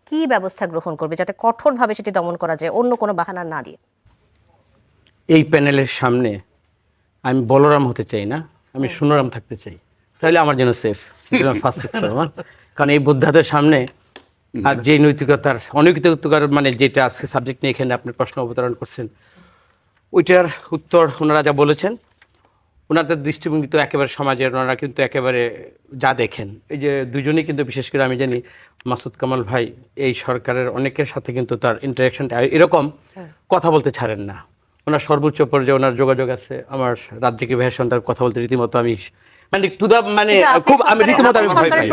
কি ব্যবস্থা গ্রহণ করবে যাতে কঠোরভাবে সেটি দমন করা যায়, অন্য কোনো বাহানা না দিয়ে? এই প্যানেলের সামনে আমি বলরাম হতে চাই না, আমি সুনরাম থাকতে চাই, তাহলে আমার জন্য সেফ। ফার্স্ট কারণ এই বুদ্ধাদের সামনে আর যে নৈতিকতার অনৈতিকতার মানে যেটা আজকে সাবজেক্ট নিয়ে এখানে আপনি প্রশ্ন অবতারণ করছেন, ওইটার উত্তর ওনারা যা বলেছেন, ওনাদের দৃষ্টিভঙ্গি তো একেবারে সমাজের, ওনারা কিন্তু একেবারে যা দেখেন, এই যে দুজনেই কিন্তু বিশেষ করে আমি জানি মাসুদ কামাল ভাই এই সরকারের অনেকের সাথে কিন্তু তার ইন্টারাকশনটা এরকম, কথা বলতে ছাড়েন না। ওনার সর্বোচ্চ পর্যায়ে ওনার যোগাযোগ আছে আমার রাজ্যকে ভাইয়ের সঙ্গে তার কথা বলতে রীতিমতো আমি মানে টু দা মানে খুব আমি রীতিমতো আমি ভয় পাই।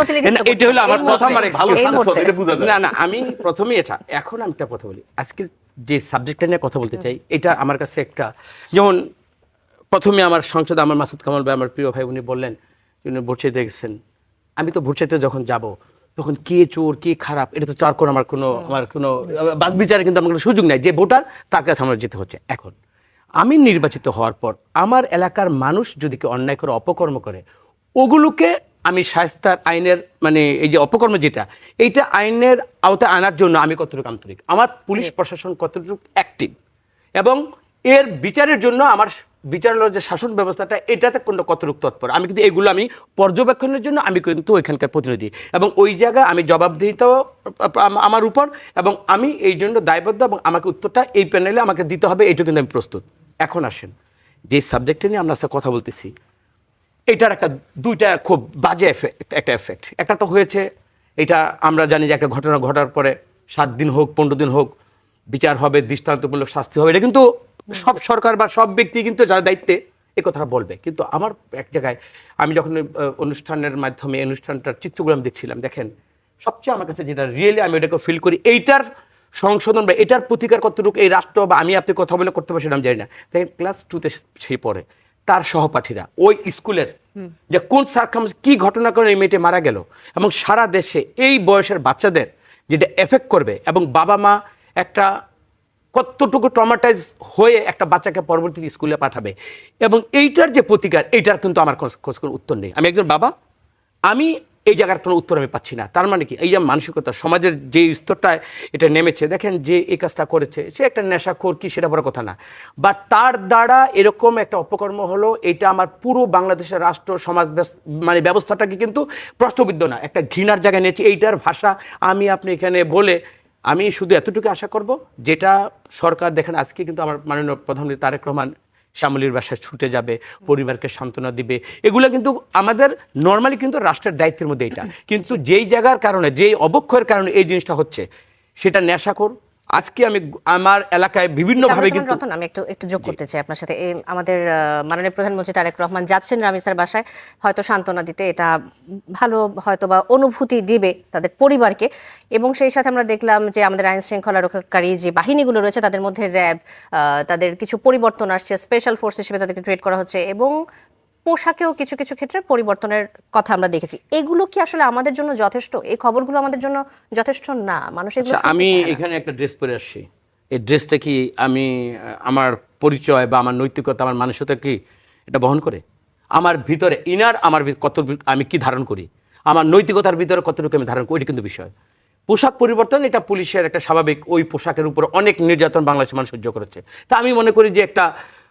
এটা হলো আমার প্রথম আর না না আমি প্রথমেই এটা, এখন আমি একটা কথা বলি, আজকে যে সাবজেক্টটা নিয়ে কথা বলতে চাই এটা আমার কাছে একটা, যেমন প্রথমে আমার সংসদে আমার মাসুদ কামাল ভাই আমার প্রিয় ভাই উনি বললেন উনি ভোট চাইতে গেছেন। আমি তো ভোট চাইতে যখন যাব তখন কে চোর কে খারাপ এটা তো চার করে আমার কোনো বাদ বিচারে কিন্তু আমার কোনো সুযোগ নাই, যে ভোটার তার কাছে আমার যেতে হচ্ছে। এখন আমি নির্বাচিত হওয়ার পর আমার এলাকার মানুষ যদি কেউ অন্যায় করে অপকর্ম করে, ওগুলোকে আমি শায়েস্তার আইনের মানে এই যে অপকর্ম যেটা, এইটা আইনের আওতায় আনার জন্য আমি কতটুকু আন্তরিক, আমার পুলিশ প্রশাসন কতটুকু অ্যাক্টিভ, এবং এর বিচারের জন্য আমার বিচারালয়ের যে শাসন ব্যবস্থাটা এটাতে কতটুকু তৎপর, আমি কিন্তু এগুলো আমি পর্যবেক্ষণের জন্য আমি কিন্তু ওইখানকার প্রতিনিধি, এবং ওই জায়গায় আমি জবাবদিহিতাও আমার উপর, এবং আমি এই জন্য দায়বদ্ধ, এবং আমাকে উত্তরটা এই প্যানেলে আমাকে দিতে হবে, এইটুকু কিন্তু আমি প্রস্তুত। এখন আসেন যে সাবজেক্টে নিয়ে আমরা কথা বলতেছি, এটার একটা দুইটা খুব বাজে একটা এফেক্ট। একটা তো হয়েছে, এটা আমরা জানি যে একটা ঘটনা ঘটার পরে 7 দিন হোক 15 দিন হোক বিচার হবে, দৃষ্টান্তমূলক শাস্তি হবে, এটা কিন্তু সব সরকার বা সব ব্যক্তি কিন্তু যারা দায়িত্বে এই কথাটা বলবে। কিন্তু আমার এক জায়গায় আমি যখন অনুষ্ঠানের মাধ্যমে অনুষ্ঠানটার চিত্রগুলো আমি দেখছিলাম, দেখেন সবচেয়ে আমার কাছে যেটা রিয়েলি আমি এটাকে ফিল করি, এইটার সংশোধন বা এটার প্রতিকার কতটুকু এই রাষ্ট্র বা আমি আপনি কথা বলে করতে পারি সেটা আমি জানি না। দেখেন ক্লাস 2-তে সে পড়ে, তার সহপাঠীরা ওই স্কুলের যে কোন সার্কামস্টেন্স কি ঘটনা করে এই মেয়েটি মারা গেল, এবং সারা দেশে এই বয়সের বাচ্চাদের যেটা এফেক্ট করবে, এবং বাবা মা একটা কতটুকু ট্রমাটাইজ হয়ে একটা বাচ্চাকে পরবর্তীতে স্কুলে পাঠাবে, এবং এইটার যে প্রতিকার এইটার কিন্তু আমার কোনো উত্তর নেই। আমি একজন বাবা, আমি এই জায়গার কোনো উত্তর আমি পাচ্ছি না। তার মানে কি, এই যে মানসিকতা সমাজের যে স্তরটায় এটা নেমেছে, দেখেন যে এই কাজটা করেছে সে একটা নেশাখোর কি সেটা বড় কথা না, বা তার দ্বারা এরকম একটা অপকর্ম হলো, এটা আমার পুরো বাংলাদেশের রাষ্ট্র সমাজ মানে ব্যবস্থাটাকে কিন্তু প্রশ্নবিদ্ধ না একটা ঘৃণার জায়গায় নিয়েছে। এইটার ভাষা আমি আপনি এখানে বলে আমি শুধু এতটুকু আশা করব, যেটা সরকার দেখেন আজকে কিন্তু আমার মাননীয় প্রধানমন্ত্রী তারেক রহমান শ্যামলীর বাসায় ছুটে যাবে, পরিবারকে সান্ত্বনা দিবে, এগুলো কিন্তু আমাদের নর্মালি কিন্তু রাষ্ট্রের দায়িত্বের মধ্যে এটা, কিন্তু যেই জায়গার কারণে যেই অবক্ষয়ের কারণে এই জিনিসটা হচ্ছে সেটা নেশাখোর। আজকে আমি আমার এলাকায় বিভিন্নভাবে কিন্তু রতন আমি একটু যোগ করতে চাই আপনার সাথে। আমাদের মাননীয় প্রধানমন্ত্রী তারেক রহমান যাচ্ছেন রামিসার বাসায় হয়তো সান্ত্বনা দিতে, এটা ভালো হয়তো বা অনুভূতি দিবে তাদের পরিবারকে, এবং সেই সাথে আমরা দেখলাম যে আমাদের আইন শৃঙ্খলা রক্ষাকারী যে বাহিনীগুলো রয়েছে তাদের মধ্যে র্যাব, তাদের কিছু পরিবর্তন আসছে, স্পেশাল ফোর্স হিসেবে তাদেরকে ট্রেড করা হচ্ছে, এবং পোশাকেও কিছু কিছু ক্ষেত্রে পরিবর্তনের কথা আমরা দেখেছি। এগুলো কি আসলে আমাদের জন্য যথেষ্ট? এই খবরগুলো আমাদের জন্য যথেষ্ট না? মানুষ এগুলো আমি এখানে একটা ড্রেস পরে আসছি, এই ড্রেসটা কি আমি আমার পরিচয় বা আমার নৈতিকতা আমার মানসিকতা কি এটা বহন করে? আমার ভিতরে ইনার আমার কত আমি কি ধারণ করি, আমার নৈতিকতার ভিতরে কতটুকু আমি ধারণ করি, এটা কিন্তু বিষয়। পোশাক পরিবর্তন এটা পুলিশের একটা স্বাভাবিক, ওই পোশাকের উপর অনেক নির্যাতন বাংলাদেশের মানুষ সহ্য করেছে। তা আমি মনে করি যে একটা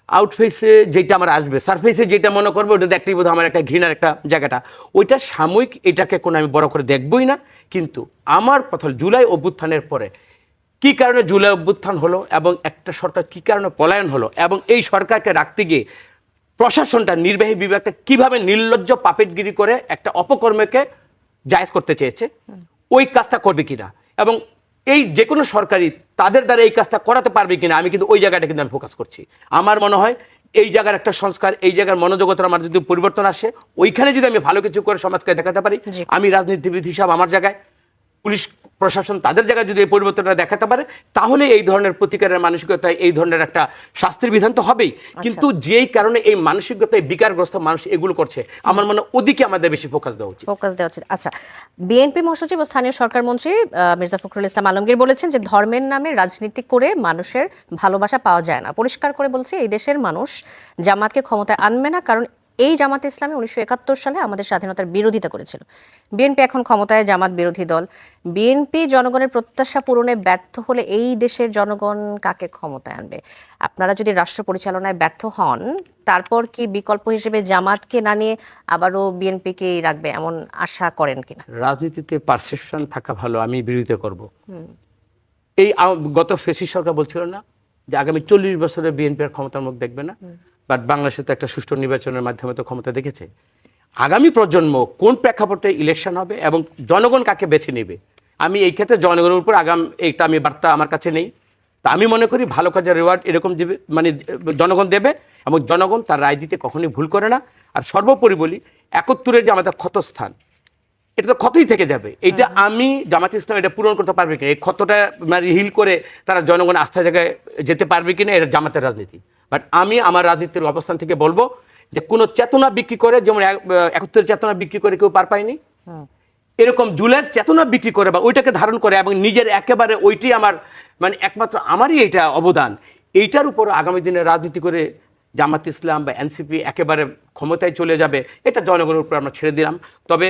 আউটফেসে যেটা আমার আসবে, সারফেসে যেটা মনে করবো ওটা দেখতেই বোধ আমার একটা ঘৃণার একটা জায়গাটা, ওইটা সাময়িক, এটাকে কোনো আমি বড় করে দেখবই না। কিন্তু আমার কথা জুলাই অভ্যুত্থানের পরে কি কারণে জুলাই অভ্যুত্থান হলো, এবং একটা সরকার কি কারণে পলায়ন হলো, এবং এই সরকারকে রাখতে গিয়ে প্রশাসনটা নির্বাহী বিভাগটা কিভাবে নির্লজ্জ পাপেটগিরি করে একটা অপকর্মকে জায়েজ করতে চেয়েছে, ওই কাজটা করবে কিনা, এবং এই যে কোনো সরকারি তাদের দ্বারা এই কাজটা করাতে পারবে কিনা, আমি কিন্তু ওই জায়গাটা কিন্তু আমি ফোকাস করছি। আমার মনে হয় এই জায়গার একটা সংস্কার, এই জায়গার মনোজগতার আমার যদি পরিবর্তন আসে, ওইখানে যদি আমি ভালো কিছু করে সমাজকে দেখাতে পারি, জি। আমি রাজনীতিবিদ হিসাবে আমার জায়গায়, পুলিশ প্রশাসন তাদের জায়গায় যদি এই পরিবর্তনটা দেখাতে পারে, তাহলে এই ধরনের প্রতিকারের মানসিকতায় এই ধরনের একটা শাস্তির বিধান তো হবেই। কিন্তু যেই কারণে এই মানসিকতায় বিকারগ্রস্ত মানুষ এগুলো করছে, আমার মনে হয় ওদিকে আমাদের বেশি ফোকাস দেওয়া উচিত। ফোকাস দেওয়া উচিত। আচ্ছা, বিএনপি মহাসচিব ও স্থানীয় সরকার মন্ত্রী মির্জা ফখরুল ইসলাম আলমগীর বলেছেন যে ধর্মের নামে রাজনীতি করে মানুষের ভালোবাসা পাওয়া যায় না। পরিষ্কার করে বলছে এই দেশের মানুষ জামাতকে ক্ষমতায় আনবে না, কারণ এই জামাত ইসলামী 1971 সালে আমাদের স্বাধীনতার বিরোধিতা করেছিল। বিএনপি এখন ক্ষমতায়, জামাত বিরোধী দল। বিএনপি জনগণের প্রত্যাশা পূরণে ব্যর্থ হলে এই দেশের জনগণ কাকে ক্ষমতায় আনবে? আপনারা যদি রাষ্ট্র পরিচালনায় ব্যর্থ হন, তারপর কি বিকল্প হিসেবে জামাতকে না নিয়ে আবারও বিএনপিকেই রাখবে, এমন আশা করেন কিনা? রাজনীতিতে পারসেপশন থাকা ভালো, আমি বিরোধিতা করব। এই গত ফেসিস সরকার বলছিল না যে আগামী 40 বছরে বিএনপি আর ক্ষমতার মুখ দেখবে না, বাট বাংলাদেশে তো একটা সুষ্ঠু নির্বাচনের মাধ্যমে তো ক্ষমতা দেখেছে। আগামী প্রজন্ম কোন প্রেক্ষাপটে ইলেকশন হবে এবং জনগণ কাকে বেছে নেবে, আমি এই ক্ষেত্রে জনগণের উপর এইটা আমি বার্তা আমার কাছে নেই। তা আমি মনে করি ভালো কাজের রিওয়ার্ড এরকম দেবে, মানে জনগণ দেবে, এবং জনগণ তার রায় দিতে কখনোই ভুল করে না। আর সর্বোপরি বলি, 71-এর যে আমাদের ক্ষতস্থান, এটা তো ক্ষতই থেকে যাবে। এইটা আমি জামাত ইসলাম এটা পূরণ করতে পারবে কিনা, এই ক্ষতটা মানে হিল করে তারা জনগণ আস্থা জায়গায় যেতে পারবে কিনা, এটা জামাতের রাজনীতি। বাট আমি আমার রাজনীতির অবস্থান থেকে বলবো যে কোনো চেতনা বিক্রি করে, যেমন 71-এর চেতনা বিক্রি করে কেউ পার পায়নি, এরকম জুলাইয়ের চেতনা বিক্রি করে বা ওইটাকে ধারণ করে এবং নিজের একেবারে ওইটাই আমার মানে একমাত্র আমারই এইটা অবদান, এইটার উপর আগামী দিনে রাজনীতি করে জামাত ইসলাম বা এনসিপি একেবারে ক্ষমতায় চলে যাবে, এটা জনগণের উপর আমরা ছেড়ে দিলাম। তবে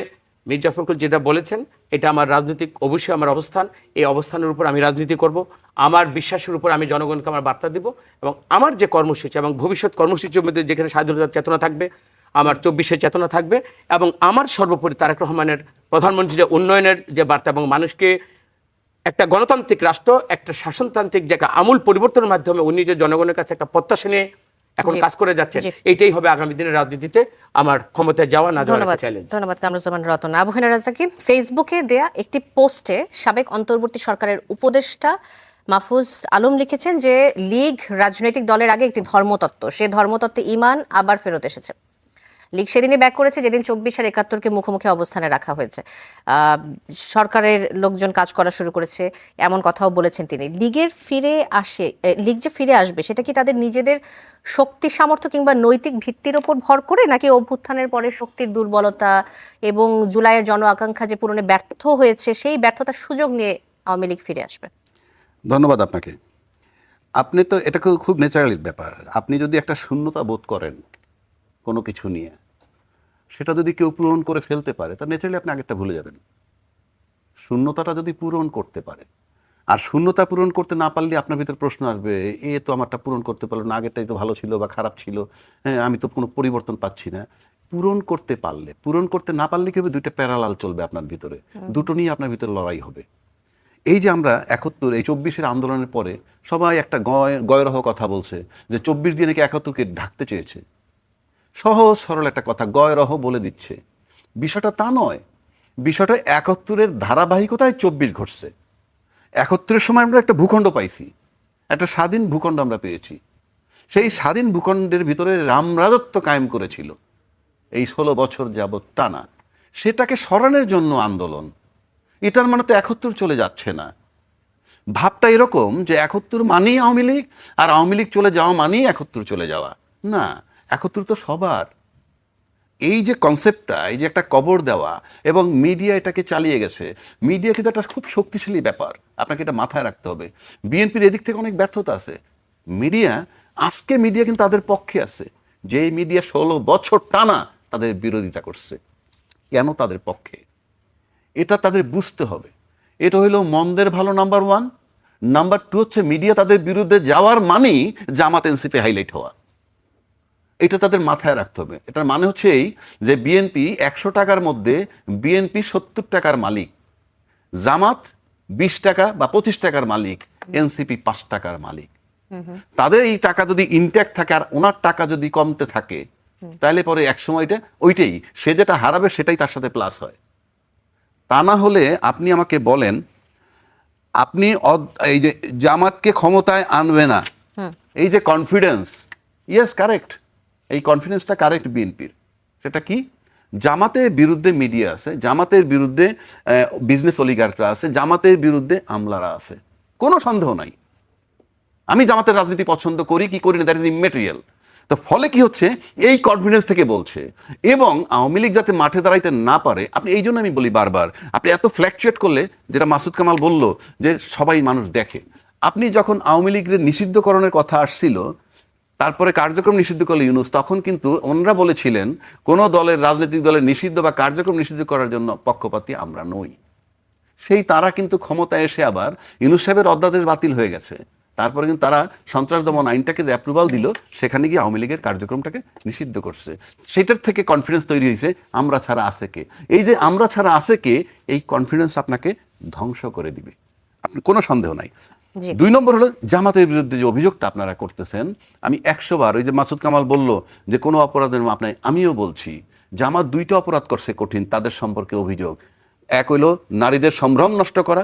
মির্জা ফখরুল যেটা বলেছেন, এটা আমার রাজনৈতিক অবশ্যই আমার অবস্থান, এই অবস্থানের উপর আমি রাজনীতি করব, আমার বিশ্বাসের উপর আমি জনগণকে আমার বার্তা দেব, এবং আমার যে কর্মসূচি এবং ভবিষ্যৎ কর্মসূচির মধ্যে যেখানে স্বাধীনতার চেতনা থাকবে, আমার 24-এর চেতনা থাকবে, এবং আমার সর্বোপরি তারেক রহমানের প্রধানমন্ত্রী যে উন্নয়নের যে বার্তা এবং মানুষকে একটা গণতান্ত্রিক রাষ্ট্র, একটা শাসনতান্ত্রিক যে একটা আমূল পরিবর্তনের মাধ্যমে উনি যে জনগণের কাছে একটা প্রত্যাশা নিয়ে এখন জি। কাজ করে যাচ্ছেন, জি। এইটাই হবে আগামী দিনের রাজনীতিতে আমার ক্ষমতায় যাওয়া না যাওয়ার ধন্যবাদ, একটা চ্যালেঞ্জ। ধন্যবাদ কামরুজ্জামান রতন। আবু হেনা রাজাকি ফেসবুকে দেয়া একটি পোস্টে সাবেক অন্তর্বর্তী সরকারের উপদেষ্টা মাহফুজ আলম লিখেছেন যে লীগ রাজনৈতিক দলের আগে একটি ধর্মতত্ত্ব, সে ধর্মতত্ত্বে ঈমান আবার ফেরত এসেছে। লীগ সেদিনই ব্যাক করেছে যেদিন 24 আর 71-কে মুখোমুখি অবস্থানে রাখা হয়েছে। সরকারের লোকজন কাজ করা শুরু করেছে, এমন কথাও বলেছেন তিনি। লীগ যে ফিরে আসবে, সেটা কি তাদের নিজেদের শক্তি সামর্থ্য কিংবা নৈতিক ভিত্তির ওপর ভর করে, নাকি অভ্যুত্থানের পরে শক্তির দুর্বলতা এবং জুলাইয়ের জন আকাঙ্ক্ষা যে পূরণে ব্যর্থ হয়েছে, সেই ব্যর্থতার সুযোগ নিয়ে আওয়ামী লীগ ফিরে আসবে? ধন্যবাদ আপনাকে। আপনি তো এটা খুব ন্যাচারালি ব্যাপার। আপনি যদি একটা শূন্যতা বোধ করেন কোনো কিছু নিয়ে, সেটা যদি কেউ পূরণ করে ফেলতে পারে, তা ন্যাচারালি আপনি আগেরটা ভুলে যাবেন। শূন্যতাটা যদি পূরণ করতে পারে, আর শূন্যতা পূরণ করতে না পারলে আপনার ভিতরে প্রশ্ন আসবে, এ তো আমারটা পূরণ করতে পারলো না, আগেরটাই তো ভালো ছিল বা খারাপ ছিল, হ্যাঁ আমি তো কোনো পরিবর্তন পাচ্ছি না। পূরণ করতে পারলে, পূরণ করতে না পারলে কি হবে, দুইটা প্যারালাল চলবে আপনার ভিতরে, দুটো নিয়ে আপনার ভিতরে লড়াই হবে। এই যে আমরা 71 এই 24-এর আন্দোলনের পরে সবাই একটা গয়রহ কথা বলছে যে 24 দিয়ে নাকি 71-কে ঢাকতে চেয়েছে। সহজ সরল একটা কথা গয়রহ বলে দিচ্ছে, বিষয়টা তা নয়। বিষয়টা 71-এর ধারাবাহিকতায় 24 ঘটছে। 71-এর সময় আমরা একটা ভূখণ্ড পাইছি, একটা স্বাধীন ভূখণ্ড আমরা পেয়েছি। সেই স্বাধীন ভূখণ্ডের ভিতরে রামরাজত্ব কায়েম করেছিল এই 16 বছর যাবৎ টানা। সেটাকে সরানোর জন্য আন্দোলন। এটার মানে তো 71 চলে যাচ্ছে না। ভাবটা এরকম যে 71 মানেই আওয়ামী লীগ, আর আওয়ামী লীগ চলে যাওয়া মানেই 71 চলে যাওয়া না। 71 তো সবার। এই যে কনসেপ্টটা, এই যে একটা কবর দেওয়া, এবং মিডিয়া এটাকে চালিয়ে গেছে। মিডিয়া কিন্তু একটা খুব শক্তিশালী ব্যাপার, আপনাকে এটা মাথায় রাখতে হবে। বিএনপির এদিক থেকে অনেক ব্যর্থতা আছে। মিডিয়া কিন্তু তাদের পক্ষে আছে, যে মিডিয়া 16 বছর টানা তাদের বিরোধিতা করছে। কেন তাদের পক্ষে, এটা তাদের বুঝতে হবে। এটা হইল মন্দের ভালো নাম্বার 1। নাম্বার 2 হচ্ছে মিডিয়া তাদের বিরুদ্ধে যাওয়ার মানেই জামাত এনসিপি হাইলাইট হওয়া। এটা তাদের মাথায় রাখতে হবে। এটার মানে হচ্ছে এই যে বিএনপি 100 টাকার মধ্যে বিএনপি 70 টাকার মালিক, জামাত 20 টাকা বা 25 টাকার মালিক, এনসিপি 5 টাকার মালিক। তাদের এই টাকা যদি ইনট্যাক্ট থাকে আর ওনার টাকা যদি কমতে থাকে, তাহলে পরে একসময় ওইটাই সে যেটা হারাবে সেটাই তার সাথে প্লাস হয়। তা না হলে আপনি আমাকে বলেন, আপনি এই যে জামাতকে ক্ষমতায় আনবে না, এই যে কনফিডেন্স, ইয়েস কারেক্ট, এই কনফিডেন্সটা কারেক্ট বিএনপির। সেটা কি? জামাতের বিরুদ্ধে মিডিয়া আছে, জামাতের বিরুদ্ধে বিজনেস অলিগার্করা আছে, জামাতের বিরুদ্ধে আমলারা আছে, কোনো সন্দেহ নাই। আমি জামাতের রাজনীতি পছন্দ করি কি করি না, দ্যাট ইজ ইমেটেরিয়াল। তো ফলে কি হচ্ছে, এই কনফিডেন্স থেকে বলছে। এবং আওয়ামী লীগ যাতে মাঠে দাঁড়াইতে না পারে, আপনি এই জন্য আমি বলি বারবার, আপনি এত ফ্ল্যাকচুয়েট করলে, যেটা মাসুদ কামাল বলল যে সবাই মানুষ দেখে, আপনি যখন আওয়ামী লীগের নিষিদ্ধকরণের কথা আসছিল, তারপরে কার্যক্রম নিষিদ্ধ করলে ইউনূস, তখন কিন্তু ওনারা বলেছিলেন কোনো দলের, রাজনৈতিক দলের নিষিদ্ধ বা কার্যক্রম নিষিদ্ধ করার জন্য পক্ষপাতী আমরা নই। সেই তারা কিন্তু ক্ষমতায় এসে আবার ইউনূস সাহেবের অধ্যাদেশ বাতিল হয়ে গেছে, তারপরে কিন্তু তারা সন্ত্রাস দমন আইনটাকে যে অ্যাপ্রুভাল দিল, সেখানে গিয়ে আওয়ামী লীগের কার্যক্রমটাকে নিষিদ্ধ করছে। সেটার থেকে কনফিডেন্স তৈরি হয়েছে, আমরা ছাড়া আছে কে। এই যে আমরা ছাড়া আছে কে, এই কনফিডেন্স আপনাকে ধ্বংস করে দিবে, আপনি কোনো সন্দেহ নাই। জি। 2 নম্বর হলো জামাতের বিরুদ্ধে যে অভিযোগটা আপনারা করতেছেন, আমি 100 বার, ওই যে মাসুদ কামাল বলল যে কোনো অপরাধের মাপ নাই, আমিও বলছি জামাত 2টা অপরাধ করছে কঠিন, তাদের সম্পর্কে অভিযোগ। এক হইল নারীদের সম্ভ্রম নষ্ট করা,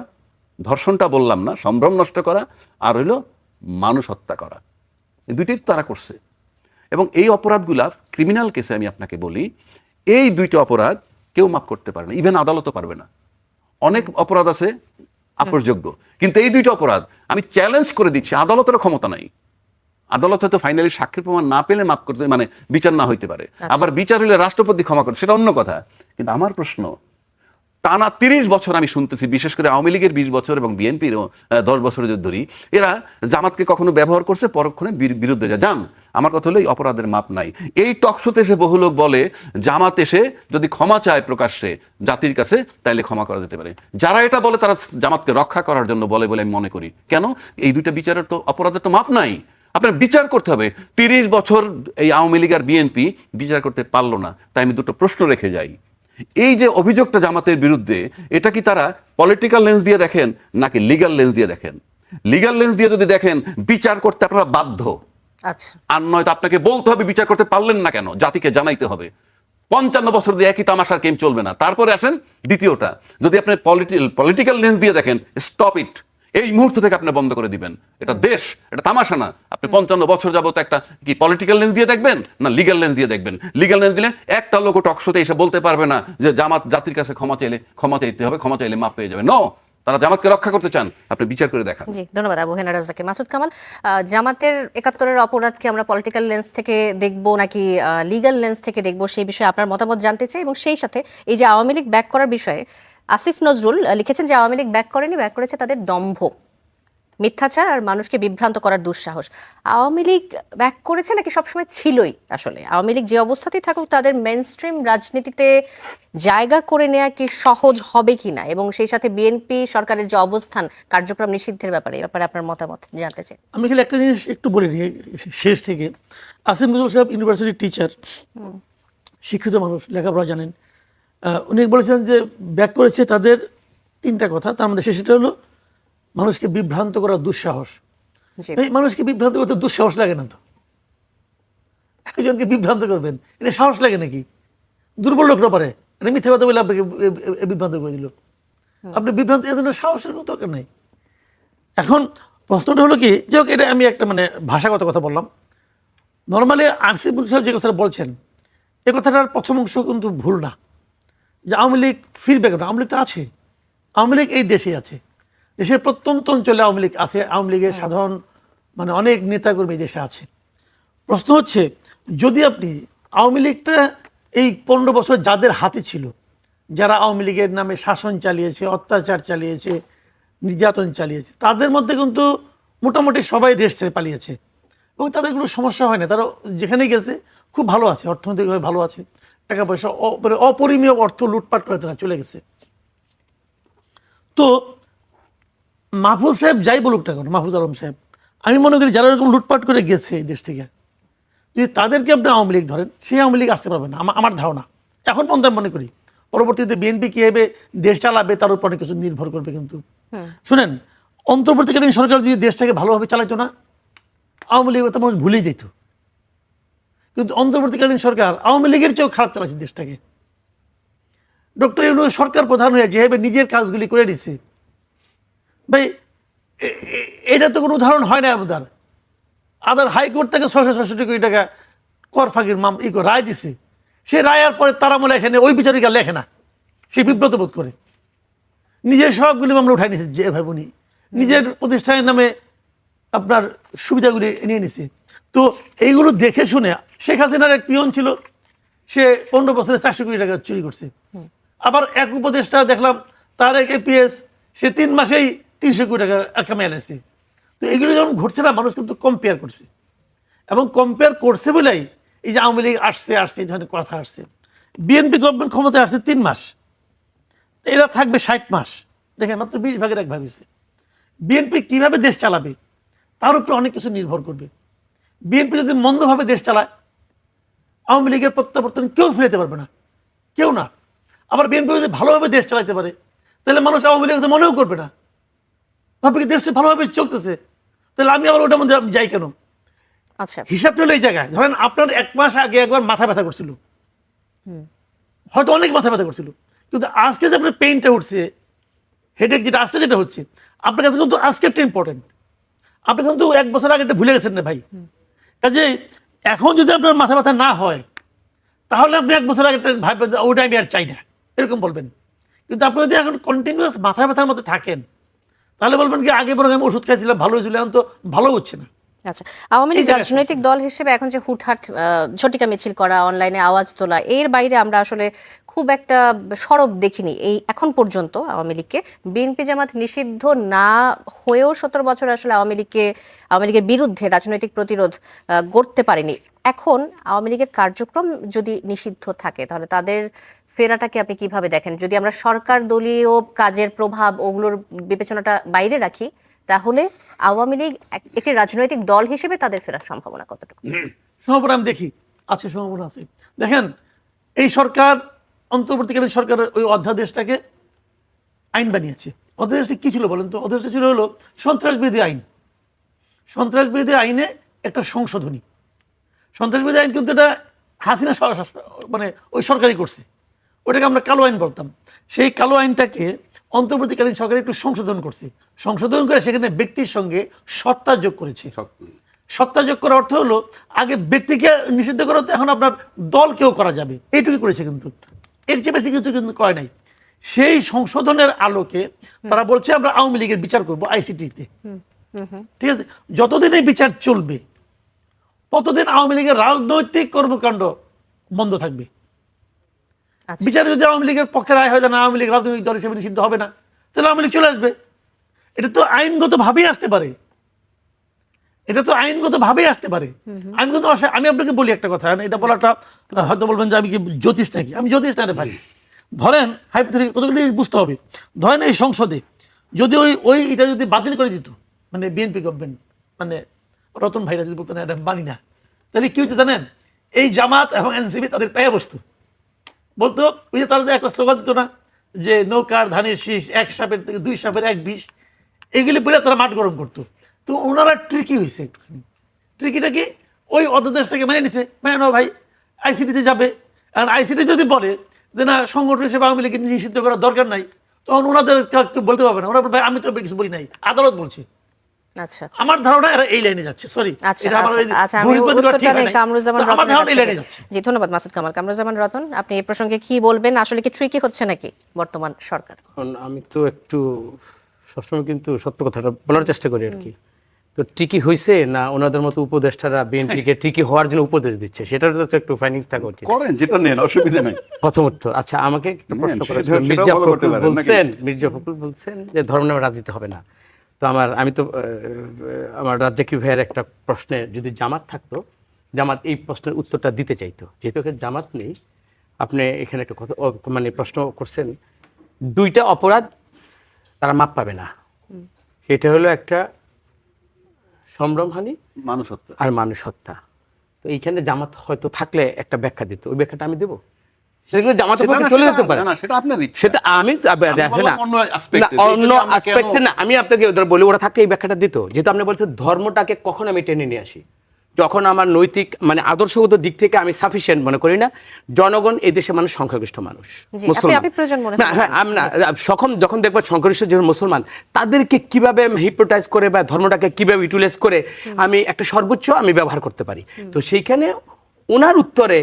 ধর্ষণটা বললাম না, সম্ভ্রম নষ্ট করা, আর হইল মানুষ হত্যা করা। এই 2টি তারা করছে। এবং এই অপরাধগুলা ক্রিমিনাল কেসে, আমি আপনাকে বলি, এই 2টা অপরাধ কেউ মাফ করতে পারে না, ইভেন আদালতও পারবে না। অনেক অপরাধ আছে আপরযোগ্য, কিন্তু এই 2টা অপরাধ আমি চ্যালেঞ্জ করে দিচ্ছি, আদালতেরও ক্ষমতা নাই। আদালত হয়তো ফাইনালি সাক্ষীর প্রমাণ না পেলে মাফ করতে, মানে বিচার না হইতে পারে, আবার বিচার হইলে রাষ্ট্রপতি ক্ষমা করে, সেটা অন্য কথা। কিন্তু আমার প্রশ্ন, টানা 30 বছর আমি শুনতেছি, বিশেষ করে আওয়ামী লীগের 20 বছর এবং বিএনপিরও 10 বছরের ধরি, এরা জামাতকে কখনো ব্যবহার করছে, পরক্ষণে বিরুদ্ধে যান। আমার কথা হলো এই অপরাধের মাপ নাই। এই টকশোতে এসে বহু লোক বলে জামাত এসে যদি ক্ষমা চায় প্রকাশ্যে জাতির কাছে, তাইলে ক্ষমা করা যেতে পারে। যারা এটা বলে তারা জামাতকে রক্ষা করার জন্য বলে বলে আমি মনে করি। কেন? এই 2টা বিচারের তো, অপরাধের তো মাপ নাই। আপনার বিচার করতে হবে। 30 বছর এই আওয়ামী লীগ আর বিএনপি বিচার করতে পারলো না, তাই আমি 2টো প্রশ্ন রেখে যাই। এই যে অভিযোগটা জামাতের বিরুদ্ধে, এটা কি তারা পলিটিক্যাল লেন্স দিয়ে দেখেন নাকি লিগ্যাল লেন্স দিয়ে দেখেন? লিগ্যাল লেন্স দিয়ে যদি দেখেন, বিচার করতে আপনারা বাধ্য। আচ্ছা, আর নয়তো আপনাকে বলতে হবে বিচার করতে পারলেন না কেন, জাতিকে জানাইতে হবে। 55 বছর দিয়ে একই তামাশার গেম চলবে না। তারপরে আসেন দ্বিতীয়টা, যদি আপনি পলিটিক্যাল লেন্স দিয়ে দেখেন, স্টপ ইট, এই মুহূর্ত থেকে আপনি বন্ধ করে দিবেন। এটা দেশ, এটা তামাশা না। আপনি 55 বছর যাবত একটা কি পলিটিক্যাল লেন্স দিয়ে দেখবেন না লিগ্যাল লেন্স দিয়ে দেখবেন? লিগ্যাল লেন্স দিলে একটা লোক টকশোতে এসে বলতে পারবে না যে জামাত জাতির কাছে ক্ষমা চাইতে হবে, ক্ষমা চাইলে মাপ পেয়ে যাবে। নো, তারা জামাতকে রক্ষা করতে চান, আপনি বিচার করে দেখান। জি, ধন্যবাদ আবু হেনা রাজ্জাককে। মাসুদ কামাল, জামাতের 71-এর অপরাধকে আমরা পলিটিক্যাল লেন্স থেকে দেখব নাকি লিগ্যাল লেন্স থেকে দেখব, সেই বিষয়ে আপনার মতামত জানতে চাই। এবং সেই সাথে এই যে আওয়ামী লীগ ব্যাক করার বিষয়ে আসিফ নজরুল লিখেছেন যে আওয়ামী লীগ ব্যাক করেনি, ব্যাক করেছে তাদের দম্ভ, মিথ্যাচার আর মানুষকে বিভ্রান্ত করার দুঃসাহস। আওয়ামী লীগ ব্যাক করেছে নাকি সবসময় ছিলই? আসলে আওয়ামী লীগ যে অবস্থাতেই থাকুক, তাদের মেইনস্ট্রিম রাজনীতিতে জায়গা করে নেওয়া কি সহজ হবে কিনা, এবং সেই সাথে বিএনপি সরকারের যে অবস্থান কার্যক্রম নিষিদ্ধের ব্যাপারে, এই ব্যাপারে আপনার মতামত জানতে চাই। আমি খালি একটা জিনিস একটু বলে নিই শেষ থেকে। আসিফ নজরুল সাহেব ইউনিভার্সিটির টিচার, শিক্ষিত মানুষ, লেখাপড়া জানেন। উনি বলেছিলেন যে ব্যাক করেছে তাদের 3টা কথা, তার মধ্যে শেষটা হলো মানুষকে বিভ্রান্ত করার দুঃসাহস। জি। এই মানুষকে বিভ্রান্ত করতে দুঃসাহস লাগে না তো? একজনকে বিভ্রান্ত করবেন, এটা সাহস লাগে নাকি? দুর্বল লোকরা পারে, এটা মিথ্যা কথা বলে আপনাকে বিভ্রান্ত করে দিল। আপনি বিভ্রান্ত, এর জন্য সাহসের কোনো দরকার নাই। এখন প্রশ্নটা হলো কি, যে এটা আমি একটা মানে ভাষাগত কথা বললাম। নর্মালি আসিফ নজরুল সাহেব যে কথাটা বলছেন, এই কথাটার প্রথম অংশ কিন্তু ভুল না, যে আওয়ামী লীগ ফিরবে কেন। আওয়ামী লীগ তো আছে, আওয়ামী লীগ এই দেশে আছে, দেশের প্রত্যন্ত অঞ্চলে আওয়ামী লীগ আছে, আওয়ামী লীগের সাধারণ মানে অনেক নেতাকর্মী দেশে আছে। প্রশ্ন হচ্ছে, যদি আপনি আওয়ামী লীগটা এই 15 বছর যাদের হাতে ছিল, যারা আওয়ামী লীগের নামে শাসন চালিয়েছে, অত্যাচার চালিয়েছে, নির্যাতন চালিয়েছে, তাদের মধ্যে কিন্তু মোটামুটি সবাই দেশ ছেড়ে পালিয়েছে এবং তাদের কোনো সমস্যা হয় না। তারা যেখানে গেছে খুব ভালো আছে, অর্থনৈতিকভাবে ভালো আছে, টাকা পয়সা মানে অপরিমেয় অর্থ লুটপাট করে তারা চলে গেছে। তো মাহফুজ সাহেব যাই বলুক না কেন, মাহফুজ আলম সাহেব, আমি মনে করি যারা এরকম লুটপাট করে গেছে এই দেশ থেকে, যদি তাদেরকে আপনি আওয়ামী লীগ ধরেন, সেই আওয়ামী লীগ আসতে পারবে না আমার ধারণা। এখন পর্যন্ত আমি মনে করি পরবর্তীতে বিএনপি কীভাবে দেশ চালাবে তার উপর অনেক কিছু নির্ভর করবে। কিন্তু শুনেন, অন্তর্বর্তীকালীন সরকার যদি দেশটাকে ভালোভাবে চালাইতো না, আওয়ামী লীগ তো মানুষ ভুলেই যেত। কিন্তু অন্তর্বর্তীকালীন সরকার আওয়ামী লীগের চেয়েও খারাপ চালাচ্ছে দেশটাকে। ডক্টর ইউনূস সরকার প্রধান হয়ে যেভাবে নিজের কাজগুলি করে দিচ্ছে, ভাই এটা তো কোনো উদাহরণ হয় না আমাদের। আদার হাইকোর্ট থেকে 666 কোটি টাকা কর ফাঁকির রায় দিছে, সে রায়ের পরে তারা মনে এখানে ওই বিচারিকা লেখে না, সে বিব্রত বোধ করে, নিজের সবগুলি মামলা উঠাই নিছে যে ভাই বোনই, নিজের প্রতিষ্ঠানের নামে আপনার সুবিধাগুলি নিয়ে নিছে। তো এইগুলো দেখে শুনে শেখ হাসিনার এক পিয়ন ছিল, সে 15 বছরে 400 কোটি টাকা চুরি করছে। আবার এক উপদেষ্টা দেখলাম তার এক এপিএস, সে 3 মাসেই 300 কোটি টাকা কামাই এনেছে। তো এগুলো যখন ঘটছে না, মানুষ কিন্তু কম্পেয়ার করছে, এবং কম্পেয়ার করছে বলেই এই যে আওয়ামী লীগ আসছে এই ধরনের কথা আসছে। বিএনপি গভর্নমেন্ট ক্ষমতায় আসছে 3 মাস, এরা থাকবে 60 মাস। দেখেন মাত্র 20 ভাগের 1 ভাগ হয়েছে। বিএনপি কিভাবে দেশ চালাবে তার উপরে অনেক কিছু নির্ভর করবে। বিএনপি যদি মন্দভাবে দেশ চালায়, আওয়ামী লীগের প্রত্যাবর্তন কেউ ফেরাতে পারবে না, কেউ না। আবার বিএনপি যদি ভালোভাবে দেশ চালাতে পারে, তাহলে মানুষ আওয়ামী লীগ মনেও করবে না, ভাববে কি দেশটা ভালোভাবে চলতেছে, তাহলে আমি আবার ওটার মধ্যে যাই কেন। আচ্ছা, হিসাবটা হলো এই জায়গায়, ধরেন আপনার 1 মাস আগে একবার মাথা ব্যথা করছিল, হয়তো অনেক মাথা ব্যথা করছিল, কিন্তু আজকে যে আপনার পেইনটা উঠছে, হেডেক যেটা আজকে যেটা হচ্ছে, আপনার কাছে কিন্তু আজকেরটা ইম্পর্টেন্ট। আপনি কিন্তু 1 বছর আগে এটা ভুলে গেছেন না ভাই। কাজে এখন যদি আপনার মাথা ব্যথা না হয়, তাহলে আপনি 1 বছর আগে ভাববেন যে ওইটা আমি আর চাই না, এরকম বলবেন। কিন্তু আপনি যদি এখন কন্টিনিউয়াস মাথা ব্যথার মধ্যে থাকেন, তাহলে বলবেন কি আগে বরং আমি ওষুধ খাইছিলাম ভালো হয়েছিল, এখন তো ভালো হচ্ছে না। আচ্ছা, আওয়ামী লীগ রাজনৈতিক দল হিসেবে এখন যে হুটহাট ঝটিকা মিছিল করা, অনলাইনে আওয়াজ তোলা, এর বাইরে আমরা আসলে খুব একটা সরব দেখিনি এই এখন পর্যন্ত আওয়ামী লীগকে। বিএনপি জামাত নিষিদ্ধ না হয়েও 17 বছর আসলে আওয়ামী লীগের বিরুদ্ধে রাজনৈতিক প্রতিরোধ গড়তে পারেনি। এখন আওয়ামী লীগের কার্যক্রম যদি নিষিদ্ধ থাকে, তাহলে তাদের ফেরাটাকে আপনি কিভাবে দেখেন? যদি আমরা সরকার দলীয় কাজের প্রভাব ওগুলোর বিবেচনাটা বাইরে রাখি, তাহলে আওয়ামী লীগ একটি রাজনৈতিক দল হিসেবে তাদের ফেরার সম্ভাবনা কতটুকু? সম্ভাবনা আমি দেখি আছে, সম্ভাবনা আছে। দেখেন এই সরকার, অন্তর্বর্তীকালীন সরকারের ওই অধ্যাদেশটাকে আইন বানিয়েছে। অধ্যাদেশটা কি ছিল বলেন তো? অধ্যাদেশটা ছিল হলো সন্ত্রাসবিরোধী আইন। সন্ত্রাসবিরোধী আইনে একটা সংশোধনী। সন্ত্রাসবিরোধী আইন কিন্তু এটা হাসিনা মানে ওই সরকারই করছে, ওটাকে আমরা কালো আইন বলতাম। সেই কালো আইনটাকে অন্তর্বর্তীকালীন সরকার একটু সংশোধন করছে। সংশোধন করে সেখানে ব্যক্তির সঙ্গে সত্তা যোগ করেছে। সত্তা যোগ করার অর্থ হলো আগে ব্যক্তিকে নিষিদ্ধ করা হতো, এখন আপনার দলকেও করা যাবে, এইটুকু করেছে। কিন্তু এর চেয়ে বেশি কিছু কিন্তু করে নাই। সেই সংশোধনের আলোকে তারা বলছে আমরা আওয়ামী লীগের বিচার করবো আইসিটিতে। ঠিক আছে, যতদিন এই বিচার চলবে ততদিন আওয়ামী লীগের রাজনৈতিক কর্মকাণ্ড বন্ধ থাকবে। আচ্ছা। বিচারে যদি আওয়ামী লীগের পক্ষে রায় হয় না আওয়ামী লীগ রাজনৈতিক দল হিসেবে নিষিদ্ধ হবে না, তাহলে আওয়ামী লীগ চলে আসবে। এটা তো আইনগত ভাবেই আসতে পারে, এটা তো আইনগত ভাবেই আসতে পারে। আমি আপনাকে বলি একটা কথা, এটা বলাটা হয়তো বলবেন যে আমি কি জ্যোতিষ নাকি, আমি জ্যোতিষ না রে ভাই। ধরেন কতগুলি বুঝতে হবে, ধরেন এই সংসদে যদি এটা যদি বাতিল করে দিত, মানে বিএনপি গভর্নমেন্ট, মানে রতন ভাইরা যদি বলতেন এটা মানি না, তাহলে কি হচ্ছে জানেন? এই জামাত এবং এনসিপি তাদের পায়ে বসতো, বলতো ওই যে তারা যে একটা স্লোগান দিত না, যে নৌকার ধানের শীষ 1 সাপের থেকে 2 সাপের 1 বিষ, এগুলি বলে তারা মাঠ গরম করতো। তো ওনারা ট্রিকি হয়েছে একটুখানি। ট্রিকিটা কি? ওই অধ্যাদেশটাকে মেনে নিছে, মেনে নাও ভাই আইসিটিতে যাবে। আর আইসিটি যদি বলে যে না সংগঠন হিসেবে আওয়ামী লীগকে নিষিদ্ধ করার দরকার নাই, তখন ওনাদের কেউ বলতে পারবে না। ওরা ভাই আমি তো কিছু বলি নাই, আদালত বলছে। আচ্ছা, আমার ধারণা এরা এই লাইনে যাচ্ছে। সরি, জি ধন্যবাদ মাসুদ কামাল। কামরুজ্জামান রতন, আপনি এই প্রসঙ্গে কি বলবেন? আসলে কি ট্রিকি হচ্ছে নাকি বর্তমান সরকার? আমি তো একটু সবসময় কিন্তু সত্য কথাটা বলার চেষ্টা করি আর কি। তো ঠিকই হয়েছে না ওনাদের মতো উপদেষ্টারা বিএনপিকে ঠিকই হওয়ার জন্য উপদেশ দিচ্ছে, সেটার তো একটু ফাইন্ডিংস থাকা উচিত। করেন যেটা নেন, অসুবিধা নাই। প্রথম উত্তর। আচ্ছা, আমাকে একটা প্রশ্ন করেছেন, মির্জা ফখরুল বলছেন যে ধর্ম নামে রাজনীতি হবে না। তো আমি তো আমার রাজ্জাকি ভাইয়ের একটা প্রশ্নে যদি জামাত থাকতো, জামাত এই প্রশ্নের উত্তরটা দিতে চাইতো। যেহেতু জামাত নেই, আপনি এখানে একটা কথা মানে প্রশ্ন করছেন, 2টা অপরাধ তারা মাপ পাবে না। সেটা হলো একটা সম্ভ্রমহানি, মানুষ হত্যা আর মানুষ হত্যা। তো এইখানে জামাত হয়তো থাকলে একটা ব্যাখ্যা দিত, ওই ব্যাখ্যাটা আমি দেবো। সেটা কিন্তু জামাতের পক্ষে চলে যেতে পারে, সেটা আমি অন্য আসপেক্টে না। আমি আপনাকে বলি ওরা থাকলে এই ব্যাখ্যাটা দিত, যেহেতু আপনি বলছেন ধর্মটাকে কখন আমি টেনে নিয়ে আসি। যখন আমার নৈতিক মানে আদর্শগত দিক থেকে আমি সাফিসিয়েন্ট মনে করি না, জনগণ এই দেশের মানুষ সংখ্যাগরিষ্ঠ মানুষ, জি, মুসলমান। আপনি প্রয়োজন মনে না, হ্যাঁ, আমি না, যখন দেখবো সংখ্যাগরিষ্ঠ যে মুসলমান, তাদেরকে কিভাবে হিপনোটাইজ করে বা ধর্মটাকে কিভাবে ইউটিলাইজ করে আমি একটা সর্বোচ্চ আমি ব্যবহার করতে পারি। তো সেইখানে ওনার উত্তরে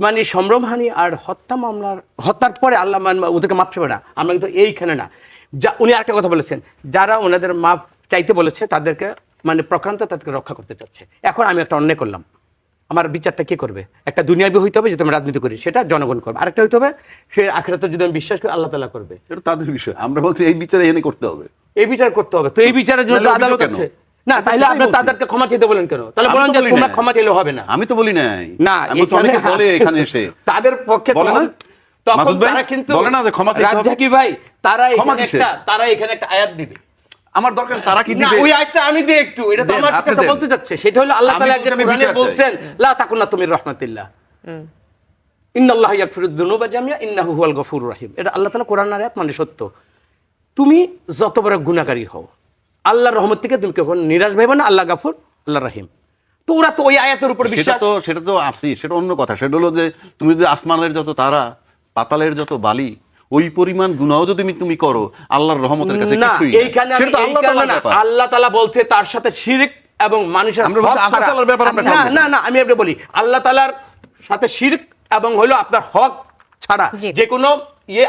মানে সম্ভ্রমহানি আর হত্যা মামলার হত্যার পরে আল্লাহ ওদেরকে মাফ চাবে না, আমরা কিন্তু এইখানে না। যা উনি আরেকটা কথা বলেছেন, যারা ওনাদের মাফ চাইতে বলেছে তাদেরকে মানে প্রক্রান্ত তাদেরকে রক্ষা করতে চাচ্ছে। এখন আমি একটা অন্যায় করলাম, আমার বিচারটা কে করবে? একটা দুনিয়াবি হইতে হবে, যেটা আমি রাজনীতি করি সেটা জনগণ করবে, আরেকটা হইতে হবে সে আখিরাতে যদি আমি বিশ্বাস করি আল্লাহ তাআলা করবে। এটা তাদের বিষয়, আমরা বলছি এই বিচারে এনে করতে হবে, এই বিচার করতে হবে। তো এই বিচারের জন্য নাহলে আদালত অভিযোগ কেন? আছে না, তাহলে আপনি তাদেরকে ক্ষমা চাইতে বলেন কেন? তাহলে আমি বলেন তো যে বলি তোমরা নাই। ক্ষমা চাইলে হবে না। আমি তো বলি নাই। না, আমি বলছি অনেকে বলে এখানে এসে তাদের পক্ষে বলে না? তখন মাসুদ ভাই, তারা কিন্তু বলে না যে ক্ষমা চাইতে হবে? রাজ্জাকি ভাই, তারা ক্ষমা এখানে কিসের? এখানে একটা আয়াত দিবে। আমার দরকার তারা কি না, দিবে? ওই আয়াতটা আমি দিই একটু, এটা তো দেন, আমার আপনি কাছে দেন। বলতে যাচ্ছে, সেটা হলো আল্লাহ আমি তাআলা বলছি, একজন আমি কোরআনে বিচার চাই। বলছেন, লা তাকুন্নাতু মির রাহমাতিল্লাহ, ইন্নাল্লাহা ইয়াগফিরুদ যুনুবা জামিআ ইন্নাহু হুয়াল গফুরুর রহিম। এটা আল্লাহ তাআলা কোরআনের আয়াত, মানে সত্য। তুমি যত বড় গুনাহগারী হও, আল্লাহর রহমত থেকে তুমি কখনো নিরাশ ভাইবে না, আল্লাহ গাফুর, আল্লাহ রহিম। তো ওরা তো ওই আয়াতের উপর বিশ্বাস। সেটা তো আসি, সেটা অন্য কথা। সেটা হলো যে তুমি যদি আসমানের যত তারা, পাতালের যত বালি, ওই পরিমাণ গুনাহও যদি তুমি করো, আল্লাহর রহমতের কাছে না, কিছুই এইখানে না। সেটা তো আল্লাহ তাআলার না, ব্যাপার। আল্লাহ তাআলা বলছে তার সাথে শিরক এবং মানুষের আমরা হক বলছি আল্লাহ ছাড়া। তাআলার ব্যাপার আমরা না, করব না। না, না, আমি আপনি বলি আল্লাহ তাআলার সাথে শিরক এবং হলো আপনার হক ছাড়া জি। যে কোনো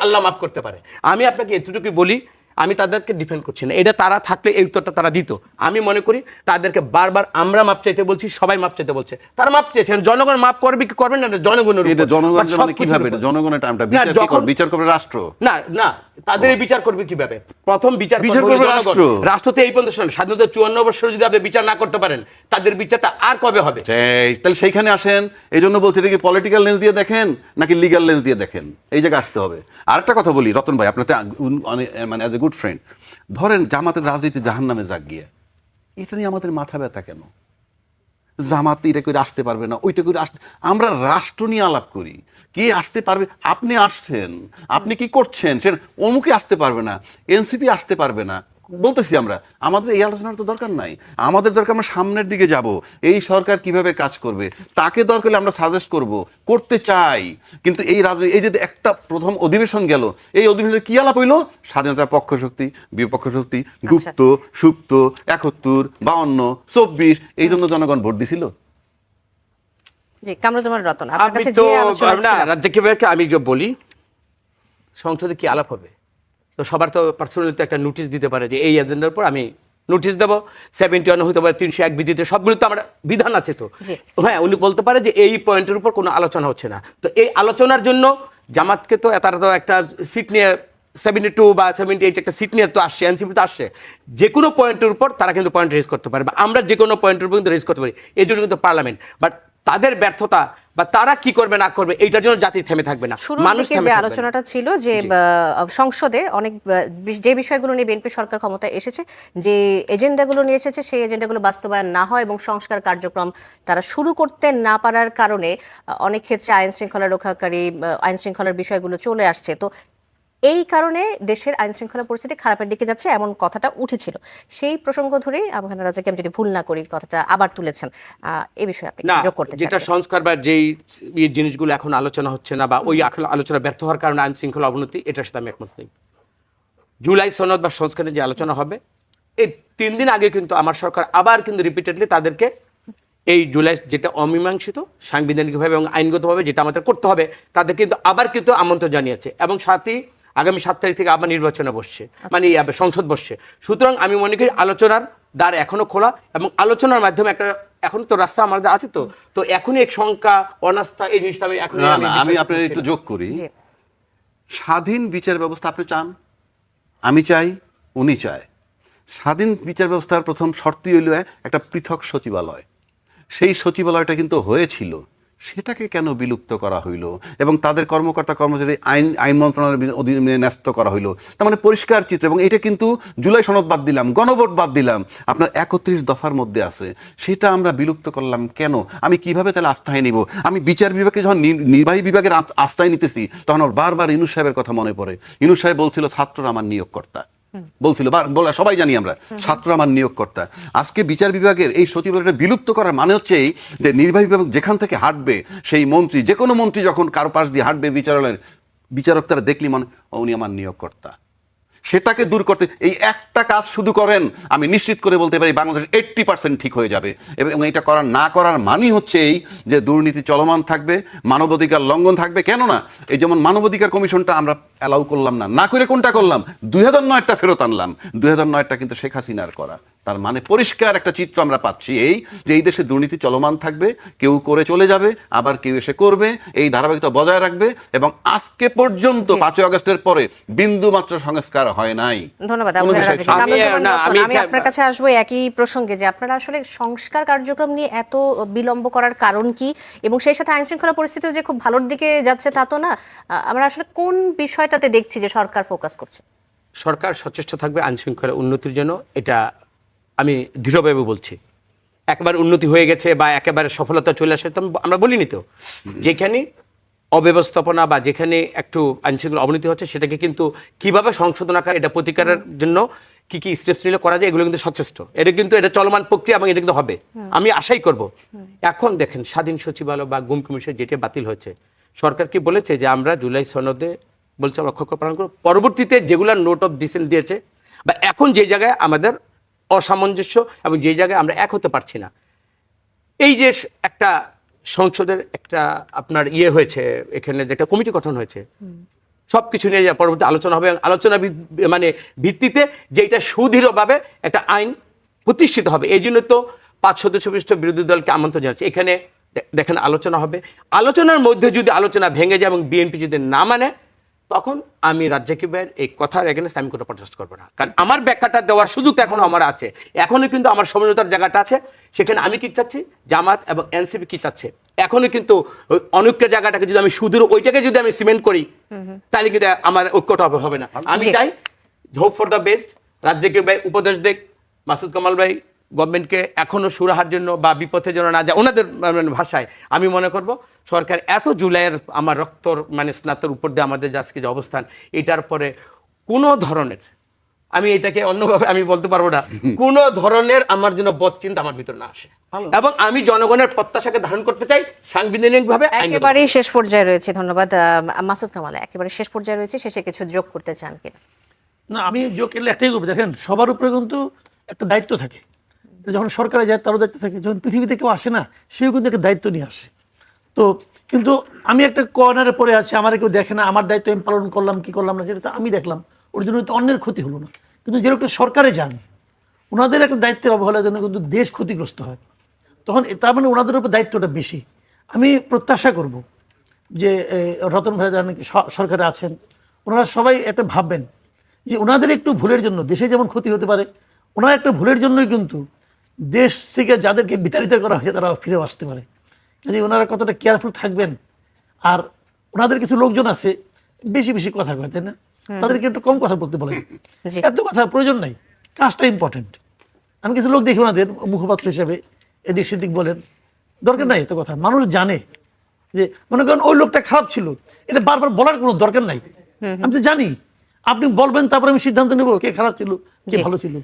আল্লাহ মাফ করতে পারে। আমি আপনাকে এতটুকু বলি, আমি তাদেরকে ডিফেন্ড করছি না, এটা তারা থাকলে এই উত্তরটা তারা দিত। আমি মনে করি তাদেরকে বারবার আমরা মাপ চাইতে বলছি, সবাই মাপ চাইতে বলছে, তারা মাপ চাইছেন। জনগণ মাপ করবে কি করবে না, এটা জনগণের এটা উপর। জনগণ বা মানে সবকিছুর কিভাবে? উপর। এটা জনগণের টাইমটা না, বিচার কি যখন- করবে? বিচার করবে রাষ্ট্র। না, না, তাদের এই বিচার করবে কিভাবে? প্রথম বিচার বিচার করবে করবে জনগণ। রাষ্ট্র। রাষ্ট্রতে এই পর্যন্ত শোনেন, স্বাধীনতা 54 বছর যদি আপনি বিচার না করতে পারেন, তাদের বিচারটা আর কবে হবে? তাহলে সেইখানে আসেন। এই জন্য বলছি, এটা কি পলিটিক্যাল লেন্স দিয়ে দেখেন নাকি লিগ্যাল লেন্স দিয়ে দেখেন? এই জায়গায় আসতে হবে। আরেকটা কথা বলি রতন ভাই, আপনার মানে অ্যাজ এ গুড ফ্রেন্ড, ধরেন জামাতের রাজনীতি জাহান্নামে যাক গিয়ে, এটা নিয়ে আমাদের মাথা ব্যথা কেন? জামাত এটা করে আসতে পারবে না, ওইটা করে আসতে, আমরা রাষ্ট্র নিয়ে আলাপ করি। কে আসতে পারবে? আপনি আসছেন, আপনি কি করছেন? সে অমুকে আসতে পারবে না, এনসিপি আসতে পারবে না, বলতেছি আমরা। আমাদের এই আলোচনার তো দরকার নাই। আমাদের দরকার আমরা সামনের দিকে যাব, এই সরকার কিভাবে কাজ করবে তাকে দরকার হলে আমরা সাজেস্ট করব, করতে চাই। কিন্তু এই রাজনীতি, এই যে একটা প্রথম অধিবেশন গেল, এই অধিবেশনে কি আলাপ হইলো? স্বাধীনতার পক্ষ শক্তি, বিপক্ষ শক্তি, গুপ্ত সুপ্ত, 71, 52, 24, এই জন্য জনগণ ভোট দিছিল। জি, কামরুজ্জামান রতন, আপনার আমি কাছে তো যে আলোচনা না, ছিল, রাজ্জাকি ভাইকে আমি যে বলি, সংসদে কি আলাপ হবে, তো সবার তো পার্সোনালি তো একটা নোটিশ দিতে পারে যে এই এজেন্ডার উপর আমি নোটিশ দেবো। 71 হতে পারে, 301 বিধিতে, সবগুলো তো আমার বিধান আছে। তো জি। হ্যাঁ, উনি বলতে পারে যে এই পয়েন্টের উপর কোনো আলোচনা হচ্ছে না। তো এই আলোচনার জন্য জামাতকে তো তারা তো একটা সিট নিয়ে 72 বা 78 একটা সিট নিয়ে তো আসছে, এনসিপি তো আসছে। যে কোনো পয়েন্টের উপর তারা কিন্তু পয়েন্ট রেজ করতে পারে, বা আমরা যে কোনো পয়েন্টের উপর কিন্তু রেজ করতে পারি। এই জন্য কিন্তু পার্লামেন্ট, বাট তাদের ব্যর্থতা বা তারা কি করবে না করবে এইটার জন্য জাতি থেমে থাকবে না, শুরুর মানুষ দিকে থেমে যে থাকবে না। আলোচনাটা ছিল যে সংসদে অনেক যে বিষয়গুলো নিয়ে বিএনপি সরকার ক্ষমতায় এসেছে, যে এজেন্ডাগুলো নিয়ে এসেছে, সেই এজেন্ডাগুলো বাস্তবায়ন না হয় এবং সংস্কার কার্যক্রম তারা শুরু করতে না পারার কারণে অনেক ক্ষেত্রে আইন শৃঙ্খলা রক্ষাকারী আইন শৃঙ্খলার বিষয়গুলো চলে আসছে। তো এই কারণে দেশের আইন শৃঙ্খলা পরিস্থিতি খারাপের দিকে যাচ্ছে এমন কথাটা উঠেছিল। সেই প্রসঙ্গ ধরেই আবহান রাজাকে আমি যদি ভুল না করি কথাটা আবার তুলেছেন, এই বিষয়ে আপনি না, কি যোগ করতে চান? যেটা সংস্কার বা যেই জিনিসগুলো এখন আলোচনা হচ্ছে না, বা ওই আলোচনা ব্যর্থ হওয়ার কারণে আইন শৃঙ্খলা অবনতি, এটার সাথে আমি একমত নেই। জুলাই সনদ বা সংস্কারের যে আলোচনা হবে, এই 3 দিন আগে কিন্তু আমার সরকার আবার কিন্তু রিপিটেডলি তাদেরকে এই জুলাই যেটা অমীমাংসিত সাংবিধানিকভাবে এবং আইনগতভাবে যেটা আমাদের করতে হবে, তাদের কিন্তু আবার কিন্তু আমন্ত্রণ জানিয়েছে। এবং সাথে আগামী 7 তারিখ থেকে আবার নির্বাচনে বসছে, মানে সংসদ বসছে। সুতরাং আমি মনে করি আলোচনার দ্বার এখনো খোলা, এবং আলোচনার মাধ্যমে একটা এখন তো রাস্তা আমাদের আছে। তো তো এখনই এক শঙ্কা, অনাস্থা, এই জিনিসটা আমি এখন আমি আপনার একটু যোগ করি। জি। স্বাধীন বিচার ব্যবস্থা আপনি চান, আমি চাই, উনি চায়। স্বাধীন বিচার ব্যবস্থার প্রথম শর্তই হইল একটা পৃথক সচিবালয়। সেই সচিবালয়টা কিন্তু হয়েছিল, সেটাকে কেন বিলুপ্ত করা হইল এবং তাদের কর্মকর্তা কর্মচারী আইন মন্ত্রণালয়ের অধীনে ন্যস্ত করা হইল? তার মানে পরিষ্কার চিত্র। এবং এটা কিন্তু জুলাই সনদ বাদ দিলাম, গণভোট বাদ দিলাম, আপনার 31 দফার মধ্যে আছে। সেটা আমরা বিলুপ্ত করলাম কেন? আমি কিভাবে তাহলে আস্থায় নিব? আমি বিচার বিভাগে যখন নির্বাহী বিভাগের আস্থায় নিতেছি, তখন আমার বারবার ইউনূস সাহেবের কথা মনে পড়ে। ইউনূস সাহেব বলছিল ছাত্ররা আমার নিয়োগকর্তা। বলছিল বলা সবাই জানি আমরা, ছাত্র আমার নিয়োগকর্তা। আজকে বিচার বিভাগের এই সচিবালয়টা বিলুপ্ত করার মানে হচ্ছে এই যে নির্বাহী বিভাগ যেখান থেকে হাঁটবে, সেই মন্ত্রী, যে কোনো মন্ত্রী যখন কারো পাশ দিয়ে হাঁটবে বিচারালয়ের, বিচারক তারা দেখলি মনে উনি আমার নিয়োগকর্তা। সেটাকে দূর করতে এই একটা কাজ শুধু করেন, আমি নিশ্চিত করে বলতে পারি বাংলাদেশের 80% ঠিক হয়ে যাবে। এবং এটা না করার মানই হচ্ছে এই যে দুর্নীতি চলমান থাকবে, মানবাধিকার লঙ্ঘন থাকবে। কেননা এই যেমন মানবাধিকার কমিশনটা আমরা অ্যালাউ করলাম না করে কোনটা করলাম, 2009টা ফেরত আনলাম। 2009টা কিন্তু শেখ হাসিনার করা। তার মানে পরিষ্কার একটা চিত্র আমরা পাচ্ছি এই যে এই দেশে দুর্নীতি চলমান থাকবে, কেউ করে চলে যাবে, আবার কেউ এসে করবে, এই ধারাবাহিকতা বজায় রাখবে। এবং আজকে পর্যন্ত 5ই আগস্টের পরে বিন্দু মাত্র সংস্কার হয় নাই। ধন্যবাদ কোনো আপনার বিষয় রাজা। ছাড়- আমি আপনার কাছে আসবো একই প্রসঙ্গে, যে আপনারা আসলে সংস্কার কার্যক্রম নিয়ে এত বিলম্ব করার কারণ কি, এবং সেই সাথে আইন শৃঙ্খলা পরিস্থিতি যে খুব ভালোর দিকে যাচ্ছে তা তো না। আমরা আসলে কোন বিষয়টাতে দেখছি যে সরকার ফোকাস করছে? সরকার সচেষ্ট থাকবে আইন শৃঙ্খলা উন্নতির জন্য, এটা আমি দৃঢ়ভাবে বলছি। একবার উন্নতি হয়ে গেছে বা একেবারে সফলতা চলে আসে তো আমরা বলিনি তো। যেখানে অব্যবস্থাপনা বা যেখানে একটু আইন শৃঙ্খলা অবনতি হচ্ছে, সেটাকে কিন্তু কিভাবে সংশোধন আকারে এটা প্রতিকারের জন্য কি কি স্টেপস নিলে করা যায়, এগুলো কিন্তু সচেষ্ট। এটা চলমান প্রক্রিয়া এবং এটা কিন্তু হবে, আমি আশাই করব। এখন দেখেন, স্বাধীন সচিবালয় বা গুম কমিশন যেটা বাতিল হয়েছে, সরকার কি বলেছে যে আমরা জুলাই সনদে বলছে আমরা অক্ষর পালন করব। পরবর্তীতে যেগুলো নোট অফ ডিসেন্ট দিয়েছে বা এখন যে জায়গায় আমাদের অসামঞ্জস্য এবং যে জায়গায় আমরা এক হতে পারছি না, এই যে একটা সংসদের একটা আপনার হয়েছে, এখানে যে একটা কমিটি গঠন হয়েছে, সব কিছু নিয়ে পরবর্তী আলোচনা হবে, আলোচনা মানে ভিত্তিতে যেটা সুদৃঢ়ভাবে একটা আইন প্রতিষ্ঠিত হবে। এই জন্য তো 5 সদস্য বিশিষ্ট বিরোধী দলকে আমন্ত্রণ জানাচ্ছে। এখানে দেখেন আলোচনা হবে, আলোচনার মধ্যে যদি আলোচনা ভেঙে যায় এবং বিএনপি যদি না মানে, তখন আমি রাজ্জাকি ভাইয়ের এই কথার এগেইনস্ট আমি কোনো প্রটেস্ট করবো না। কারণ আমার ব্যাখ্যাটা দেওয়ার সুযোগ এখনো আমার আছে, এখনো কিন্তু আমার সমঝোতার জায়গাটা আছে। সেখানে আমি কি চাচ্ছি, জামাত এবং এনসিপি কি চাচ্ছে, এখনো কিন্তু ওই অনৈক্যের জায়গাটাকে যদি আমি সুদূর ওইটাকে যদি আমি সিমেন্ট করি, তাহলে কিন্তু আমার ঐক্যটা হবে না। আমি চাই hope for the best, Razzaqi ভাই উপদেশ দেখ, মাসুদ কামাল ভাই গভর্নমেন্টকে এখনো সুরাহার জন্য বা বিপথে যেন না যায়, ওনাদের ভাষায় আমি মনে করব সরকার এত জুলাইয়ের আমার রক্তর স্নাতর উপর দিয়ে আমাদের যে আজকে যে অবস্থান, এটার পরে কোনো ধরনের, আমি এটাকে অন্যভাবে আমি বলতে পারবো না, কোনো ধরনের আমার জন্য বদচিন্তা আমার ভিতর না আসে। এবং আমি জনগণের প্রত্যাশাকে ধারণ করতে চাই সাংবিধানিকভাবে। একেবারেই শেষ পর্যায়ে রয়েছে, ধন্যবাদ মাসুদ কামাল। একেবারে শেষ পর্যায়ে রয়েছে, শেষে কিছু যোগ করতে চান কিনা? না, আমি যোগ করলে একটাই করবো। দেখেন, সবার উপরে কিন্তু একটা দায়িত্ব থাকে। যখন সরকারে যায় তারও দায়িত্ব থাকে, যখন পৃথিবীতে কেউ আসে না সেও কিন্তু একটা দায়িত্ব নিয়ে আসে। তো কিন্তু আমি একটা কর্নারে পড়ে আছি, আমার কেউ দেখে না, আমার দায়িত্ব আমি পালন করলাম কি করলাম না যেটা আমি দেখলাম, ওর জন্য তো অন্যের ক্ষতি হলো না। কিন্তু যেরকম সরকারে যান, ওনাদের একটা দায়িত্বের অবহেলার জন্য কিন্তু দেশ ক্ষতিগ্রস্ত হয়, তখন তার মানে ওনাদের উপর দায়িত্বটা বেশি। আমি প্রত্যাশা করব যে রতন ভাই যারা নাকি সরকারে আছেন, ওনারা সবাই একটা ভাববেন যে ওনাদের একটু ভুলের জন্য দেশে যেমন ক্ষতি হতে পারে, ওনারা একটা ভুলের জন্যই কিন্তু দেশ থেকে যাদেরকে বিতাড়িত করা হয়েছে তারা ফিরে আসতে পারে। কাজে ওনারা কতটা কেয়ারফুল থাকবেন। আর ওনাদের কিছু লোকজন আছে বেশি বেশি কথা কয়, তাই না? তাদেরকে একটু কম কথা বলতে বলেন, এত কথা প্রয়োজন নাই, কাজটা ইম্পর্টেন্ট। আমি কিছু লোক দেখি ওনাদের মুখপাত্র হিসেবে এদিক সেদিক বলেন, দরকার নাই এত কথা। মানুষ জানে যে মনে করেন ওই লোকটা খারাপ ছিল, এটা বারবার বলার কোনো দরকার নাই। আমি তো জানি, আপনি বলবেন, তারপর আমি সিদ্ধান্ত নেবো কে খারাপ ছিল কে ভালো ছিল।